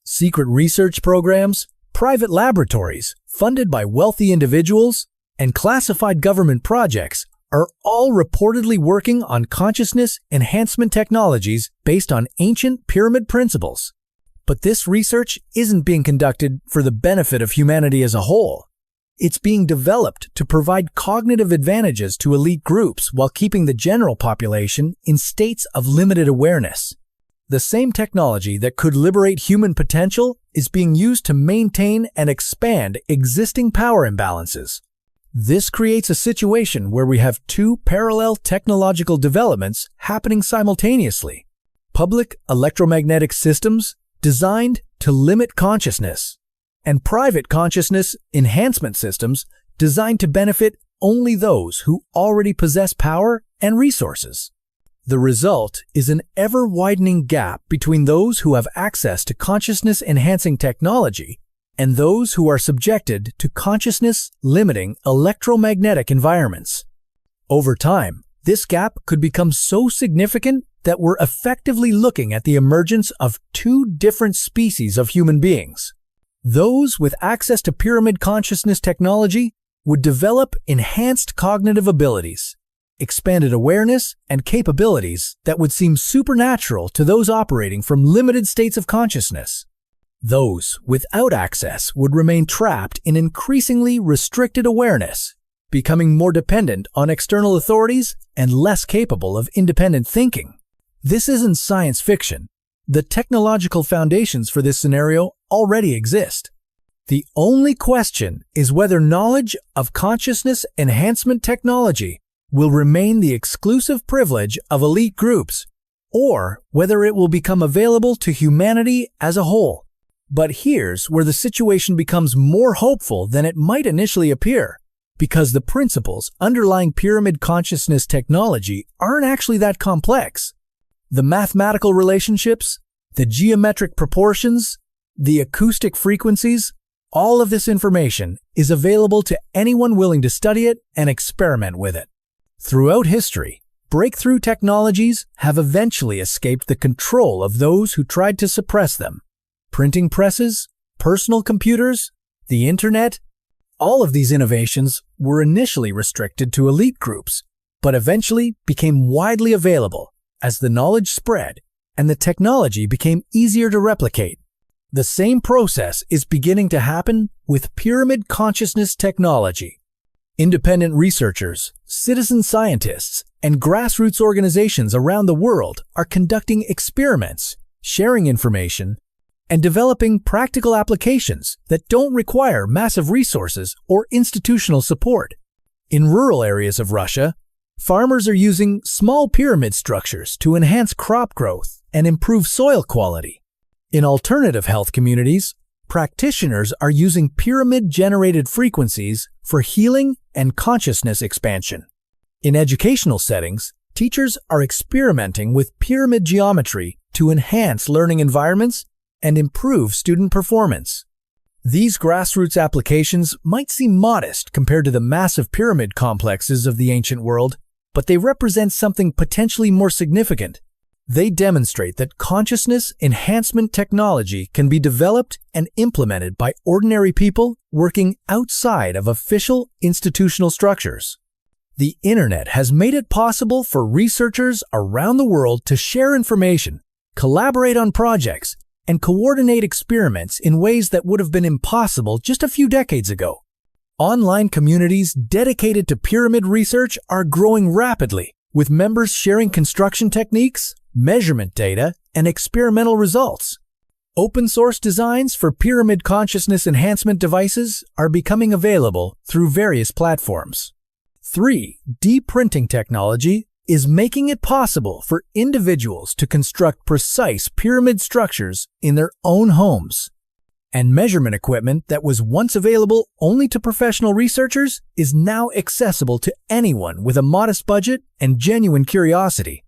Secret research programs, private laboratories funded by wealthy individuals, and classified government projects are all reportedly working on consciousness enhancement technologies based on ancient pyramid principles. But this research isn't being conducted for the benefit of humanity as a whole. It's being developed to provide cognitive advantages to elite groups while keeping the general population in states of limited awareness. The same technology that could liberate human potential is being used to maintain and expand existing power imbalances. This creates a situation where we have two parallel technological developments happening simultaneously. Public electromagnetic systems designed to limit consciousness, and private consciousness enhancement systems designed to benefit only those who already possess power and resources. The result is an ever-widening gap between those who have access to consciousness-enhancing technology and those who are subjected to consciousness-limiting electromagnetic environments. Over time, this gap could become so significant that we're effectively looking at the emergence of two different species of human beings. Those with access to pyramid consciousness technology would develop enhanced cognitive abilities, expanded awareness, and capabilities that would seem supernatural to those operating from limited states of consciousness. Those without access would remain trapped in increasingly restricted awareness, becoming more dependent on external authorities and less capable of independent thinking. This isn't science fiction. The technological foundations for this scenario already exist. The only question is whether knowledge of consciousness enhancement technology will remain the exclusive privilege of elite groups, or whether it will become available to humanity as a whole. But here's where the situation becomes more hopeful than it might initially appear, because the principles underlying pyramid consciousness technology aren't actually that complex. The mathematical relationships, the geometric proportions, the acoustic frequencies, all of this information is available to anyone willing to study it and experiment with it. Throughout history, breakthrough technologies have eventually escaped the control of those who tried to suppress them. Printing presses, personal computers, the internet, All of these innovations were initially restricted to elite groups, but eventually became widely available as the knowledge spread and the technology became easier to replicate. The same process is beginning to happen with pyramid consciousness technology. Independent researchers, citizen scientists, and grassroots organizations around the world are conducting experiments, sharing information, and developing practical applications that don't require massive resources or institutional support. In rural areas of Russia, farmers are using small pyramid structures to enhance crop growth and improve soil quality. In alternative health communities, practitioners are using pyramid-generated frequencies for healing and consciousness expansion. In educational settings, teachers are experimenting with pyramid geometry to enhance learning environments and improve student performance. These grassroots applications might seem modest compared to the massive pyramid complexes of the ancient world, but they represent something potentially more significant. They demonstrate that consciousness enhancement technology can be developed and implemented by ordinary people working outside of official institutional structures. The internet has made it possible for researchers around the world to share information, collaborate on projects, and coordinate experiments in ways that would have been impossible just a few decades ago. Online communities dedicated to pyramid research are growing rapidly, with members sharing construction techniques, measurement data, and experimental results. Open-source designs for pyramid consciousness enhancement devices are becoming available through various platforms. 3D printing technology is making it possible for individuals to construct precise pyramid structures in their own homes. And measurement equipment that was once available only to professional researchers is now accessible to anyone with a modest budget and genuine curiosity.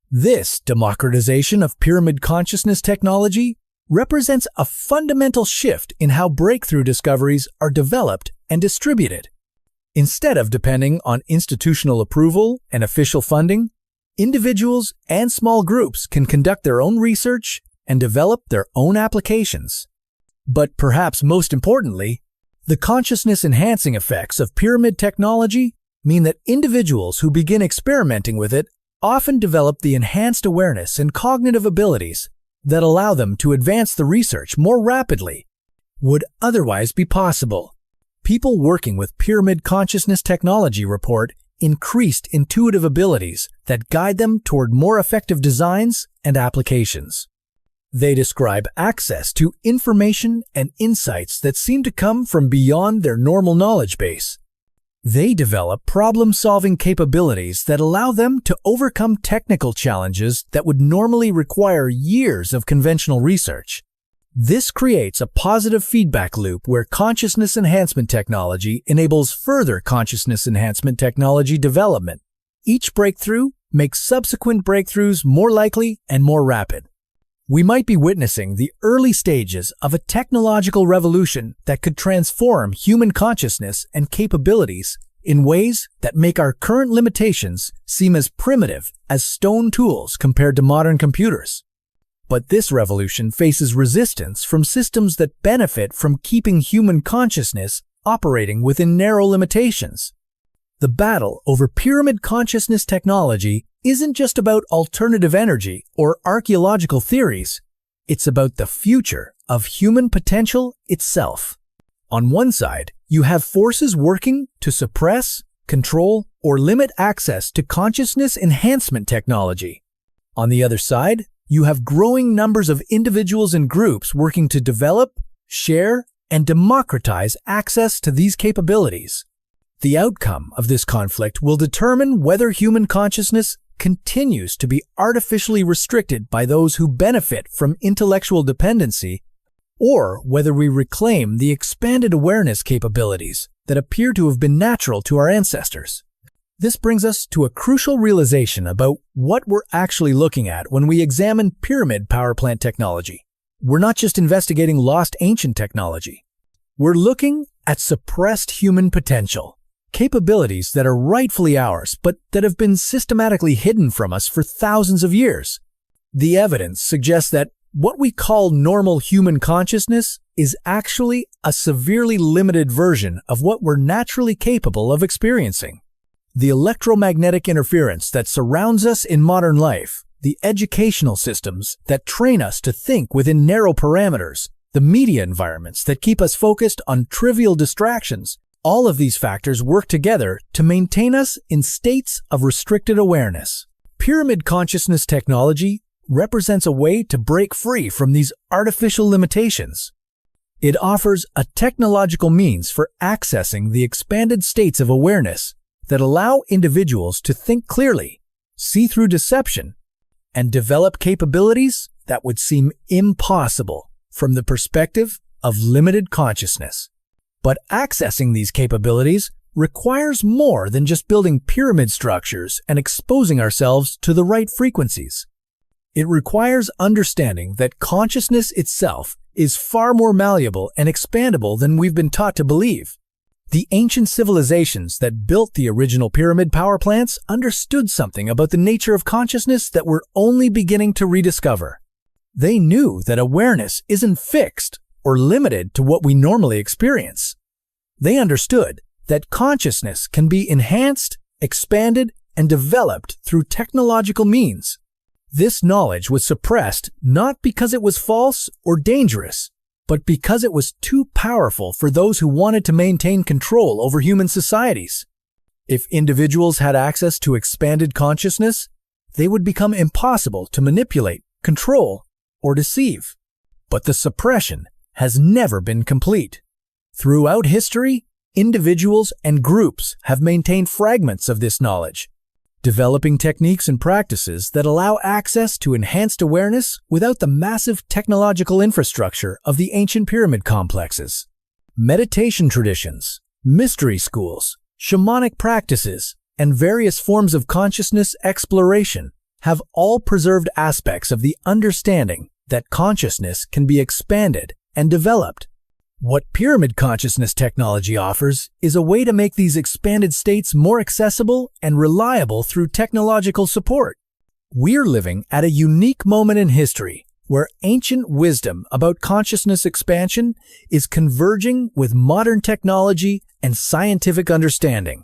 This democratization of pyramid consciousness technology represents a fundamental shift in how breakthrough discoveries are developed and distributed. Instead of depending on institutional approval and official funding, individuals and small groups can conduct their own research and develop their own applications. But perhaps most importantly, the consciousness-enhancing effects of pyramid technology mean that individuals who begin experimenting with it often develop the enhanced awareness and cognitive abilities that allow them to advance the research more rapidly would otherwise be possible. People working with pyramid consciousness technology report increased intuitive abilities that guide them toward more effective designs and applications. They describe access to information and insights that seem to come from beyond their normal knowledge base. They develop problem-solving capabilities that allow them to overcome technical challenges that would normally require years of conventional research. This creates a positive feedback loop where consciousness enhancement technology enables further consciousness enhancement technology development. Each breakthrough makes subsequent breakthroughs more likely and more rapid. We might be witnessing the early stages of a technological revolution that could transform human consciousness and capabilities in ways that make our current limitations seem as primitive as stone tools compared to modern computers. But this revolution faces resistance from systems that benefit from keeping human consciousness operating within narrow limitations. The battle over pyramid consciousness technology isn't just about alternative energy or archaeological theories. It's about the future of human potential itself. On one side, you have forces working to suppress, control, or limit access to consciousness enhancement technology. On the other side, you have growing numbers of individuals and groups working to develop, share, and democratize access to these capabilities. The outcome of this conflict will determine whether human consciousness continues to be artificially restricted by those who benefit from intellectual dependency, or whether we reclaim the expanded awareness capabilities that appear to have been natural to our ancestors. This brings us to a crucial realization about what we're actually looking at when we examine pyramid power plant technology. We're not just investigating lost ancient technology. We're looking at suppressed human potential, capabilities that are rightfully ours, but that have been systematically hidden from us for thousands of years. The evidence suggests that What we call normal human consciousness is actually a severely limited version of what we're naturally capable of experiencing. The electromagnetic interference that surrounds us in modern life, the educational systems that train us to think within narrow parameters, the media environments that keep us focused on trivial distractions, all of these factors work together to maintain us in states of restricted awareness. Pyramid consciousness technology represents a way to break free from these artificial limitations. It offers a technological means for accessing the expanded states of awareness that allow individuals to think clearly, see through deception, and develop capabilities that would seem impossible from the perspective of limited consciousness. But accessing these capabilities requires more than just building pyramid structures and exposing ourselves to the right frequencies. It requires understanding that consciousness itself is far more malleable and expandable than we've been taught to believe. The ancient civilizations that built the original pyramid power plants understood something about the nature of consciousness that we're only beginning to rediscover. They knew that awareness isn't fixed or limited to what we normally experience. They understood that consciousness can be enhanced, expanded, and developed through technological means. This knowledge was suppressed not because it was false or dangerous, but because it was too powerful for those who wanted to maintain control over human societies. If individuals had access to expanded consciousness, they would become impossible to manipulate, control, or deceive. But the suppression has never been complete. Throughout history, individuals and groups have maintained fragments of this knowledge, developing techniques and practices that allow access to enhanced awareness without the massive technological infrastructure of the ancient pyramid complexes. Meditation traditions, mystery schools, shamanic practices, and various forms of consciousness exploration have all preserved aspects of the understanding that consciousness can be expanded and developed. What pyramid consciousness technology offers is a way to make these expanded states more accessible and reliable through technological support. We're living at a unique moment in history where ancient wisdom about consciousness expansion is converging with modern technology and scientific understanding.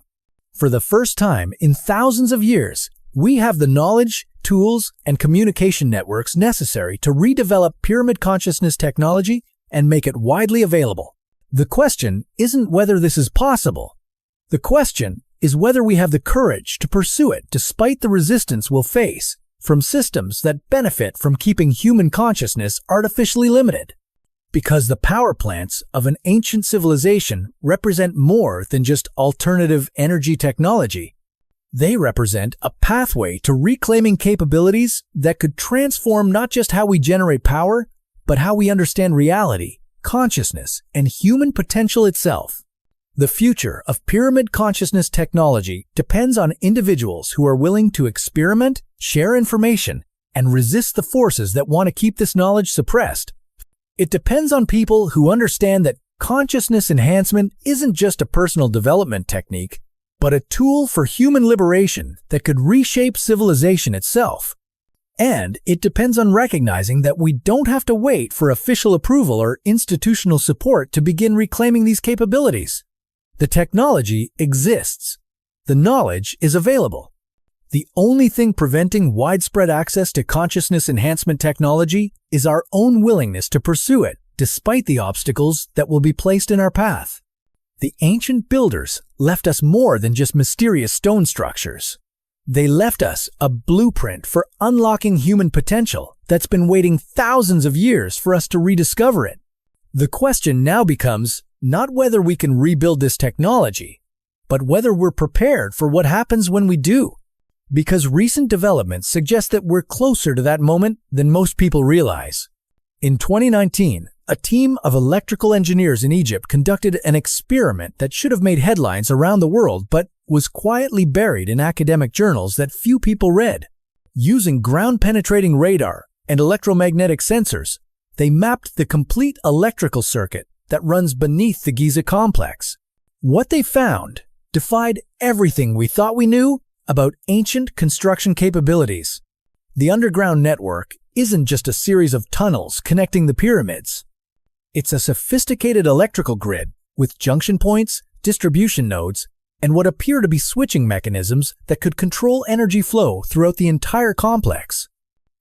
For the first time in thousands of years, we have the knowledge, tools, and communication networks necessary to redevelop pyramid consciousness technology and make it widely available. The question isn't whether this is possible. The question is whether we have the courage to pursue it despite the resistance we'll face from systems that benefit from keeping human consciousness artificially limited. Because the power plants of an ancient civilization represent more than just alternative energy technology. They represent a pathway to reclaiming capabilities that could transform not just how we generate power, but how we understand reality, consciousness, and human potential itself. The future of pyramid consciousness technology depends on individuals who are willing to experiment, share information, and resist the forces that want to keep this knowledge suppressed. It depends on people who understand that consciousness enhancement isn't just a personal development technique, but a tool for human liberation that could reshape civilization itself. And it depends on recognizing that we don't have to wait for official approval or institutional support to begin reclaiming these capabilities. The technology exists. The knowledge is available. The only thing preventing widespread access to consciousness enhancement technology is our own willingness to pursue it, despite the obstacles that will be placed in our path. The ancient builders left us more than just mysterious stone structures. They left us a blueprint for unlocking human potential that's been waiting thousands of years for us to rediscover it. The question now becomes not whether we can rebuild this technology, but whether we're prepared for what happens when we do. Because recent developments suggest that we're closer to that moment than most people realize. In 2019, a team of electrical engineers in Egypt conducted an experiment that should have made headlines around the world but was quietly buried in academic journals that few people read. Using ground-penetrating radar and electromagnetic sensors, they mapped the complete electrical circuit that runs beneath the Giza complex. What they found defied everything we thought we knew about ancient construction capabilities. The underground network isn't just a series of tunnels connecting the pyramids. It's a sophisticated electrical grid with junction points, distribution nodes, and what appear to be switching mechanisms that could control energy flow throughout the entire complex.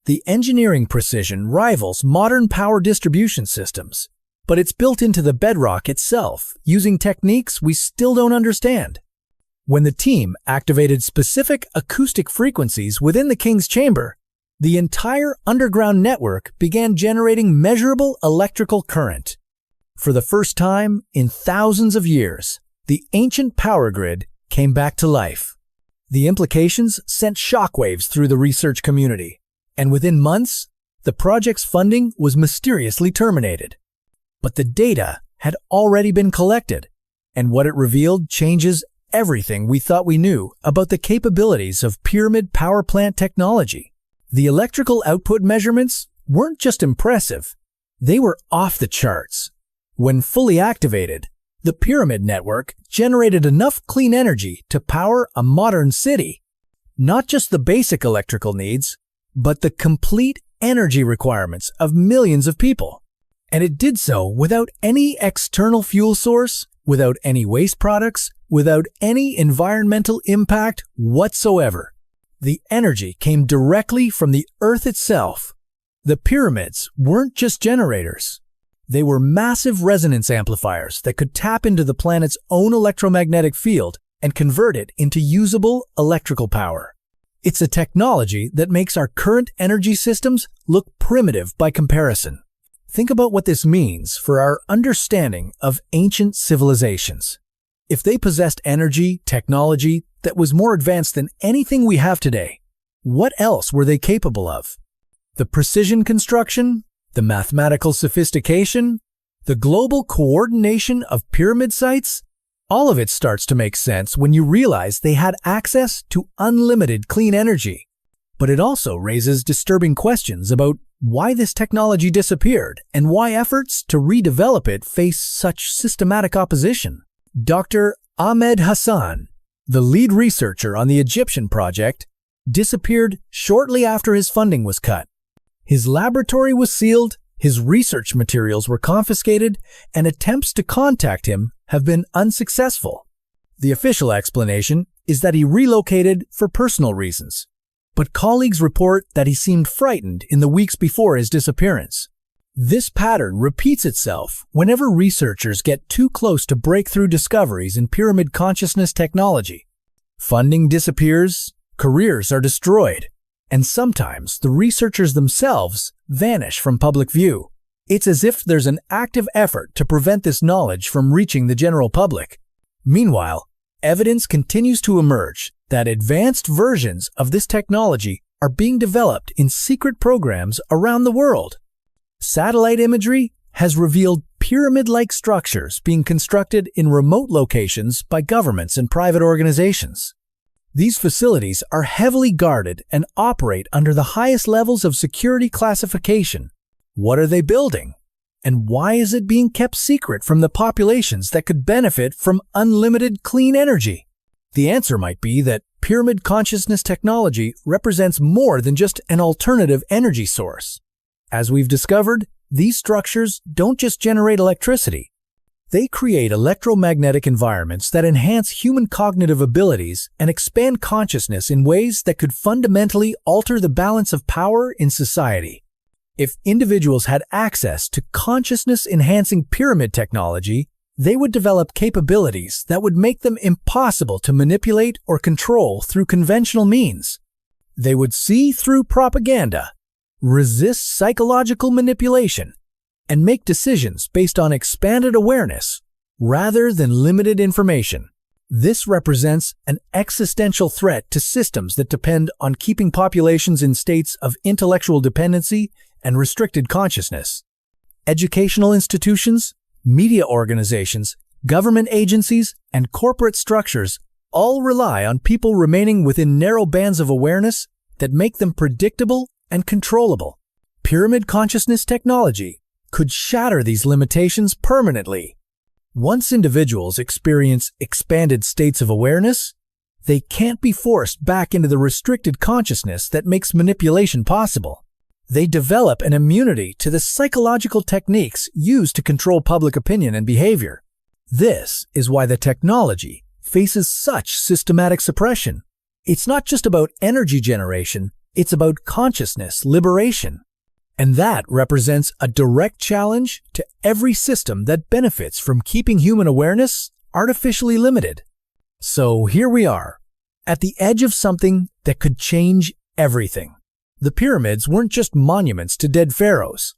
The engineering precision rivals modern power distribution systems, but it's built into the bedrock itself using techniques we still don't understand. When the team activated specific acoustic frequencies within the king's chamber, the entire underground network began generating measurable electrical current. For the first time in thousands of years, the ancient power grid came back to life. The implications sent shockwaves through the research community, and within months, the project's funding was mysteriously terminated. But the data had already been collected, and what it revealed changes everything we thought we knew about the capabilities of pyramid power plant technology. The electrical output measurements weren't just impressive, they were off the charts. When fully activated, the pyramid network generated enough clean energy to power a modern city. Not just the basic electrical needs, but the complete energy requirements of millions of people. And it did so without any external fuel source, without any waste products, without any environmental impact whatsoever. The energy came directly from the Earth itself. The pyramids weren't just generators. They were massive resonance amplifiers that could tap into the planet's own electromagnetic field and convert it into usable electrical power. It's a technology that makes our current energy systems look primitive by comparison. Think about what this means for our understanding of ancient civilizations. If they possessed energy, technology that was more advanced than anything we have today, what else were they capable of? The precision construction, the mathematical sophistication, the global coordination of pyramid sites, all of it starts to make sense when you realize they had access to unlimited clean energy. But it also raises disturbing questions about why this technology disappeared and why efforts to redevelop it face such systematic opposition. Dr. Ahmed Hassan, the lead researcher on the Egyptian project, disappeared shortly after his funding was cut. His laboratory was sealed, his research materials were confiscated, and attempts to contact him have been unsuccessful. The official explanation is that he relocated for personal reasons, but colleagues report that he seemed frightened in the weeks before his disappearance. This pattern repeats itself whenever researchers get too close to breakthrough discoveries in pyramid consciousness technology. Funding disappears, careers are destroyed, and sometimes the researchers themselves vanish from public view. It's as if there's an active effort to prevent this knowledge from reaching the general public. Meanwhile, evidence continues to emerge that advanced versions of this technology are being developed in secret programs around the world. Satellite imagery has revealed pyramid-like structures being constructed in remote locations by governments and private organizations. These facilities are heavily guarded and operate under the highest levels of security classification. What are they building? And why is it being kept secret from the populations that could benefit from unlimited clean energy? The answer might be that pyramid consciousness technology represents more than just an alternative energy source. As we've discovered, these structures don't just generate electricity. They create electromagnetic environments that enhance human cognitive abilities and expand consciousness in ways that could fundamentally alter the balance of power in society. If individuals had access to consciousness-enhancing pyramid technology, they would develop capabilities that would make them impossible to manipulate or control through conventional means. They would see through propaganda, resist psychological manipulation, and make decisions based on expanded awareness rather than limited information. This represents an existential threat to systems that depend on keeping populations in states of intellectual dependency and restricted consciousness. Educational institutions, media organizations, government agencies, and corporate structures all rely on people remaining within narrow bands of awareness that make them predictable and controllable. Pyramid consciousness technology could shatter these limitations permanently. Once individuals experience expanded states of awareness, they can't be forced back into the restricted consciousness that makes manipulation possible. They develop an immunity to the psychological techniques used to control public opinion and behavior. This is why the technology faces such systematic suppression. It's not just about energy generation, it's about consciousness liberation. And that represents a direct challenge to every system that benefits from keeping human awareness artificially limited. So here we are, at the edge of something that could change everything. The pyramids weren't just monuments to dead pharaohs.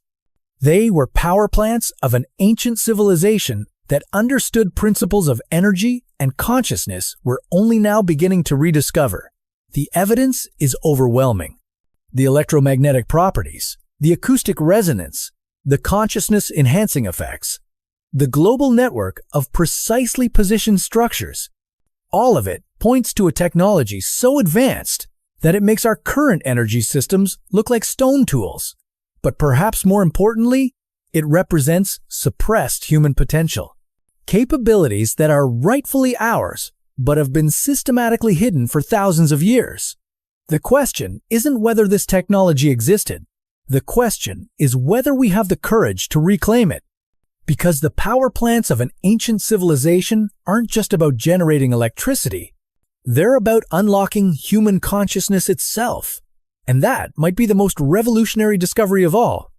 They were power plants of an ancient civilization that understood principles of energy and consciousness we're only now beginning to rediscover. The evidence is overwhelming. The electromagnetic properties, the acoustic resonance, the consciousness-enhancing effects, the global network of precisely positioned structures, all of it points to a technology so advanced that it makes our current energy systems look like stone tools. But perhaps more importantly, it represents suppressed human potential. Capabilities that are rightfully ours, but have been systematically hidden for thousands of years. The question isn't whether this technology existed. The question is whether we have the courage to reclaim it. Because the power plants of an ancient civilization aren't just about generating electricity. They're about unlocking human consciousness itself. And that might be the most revolutionary discovery of all.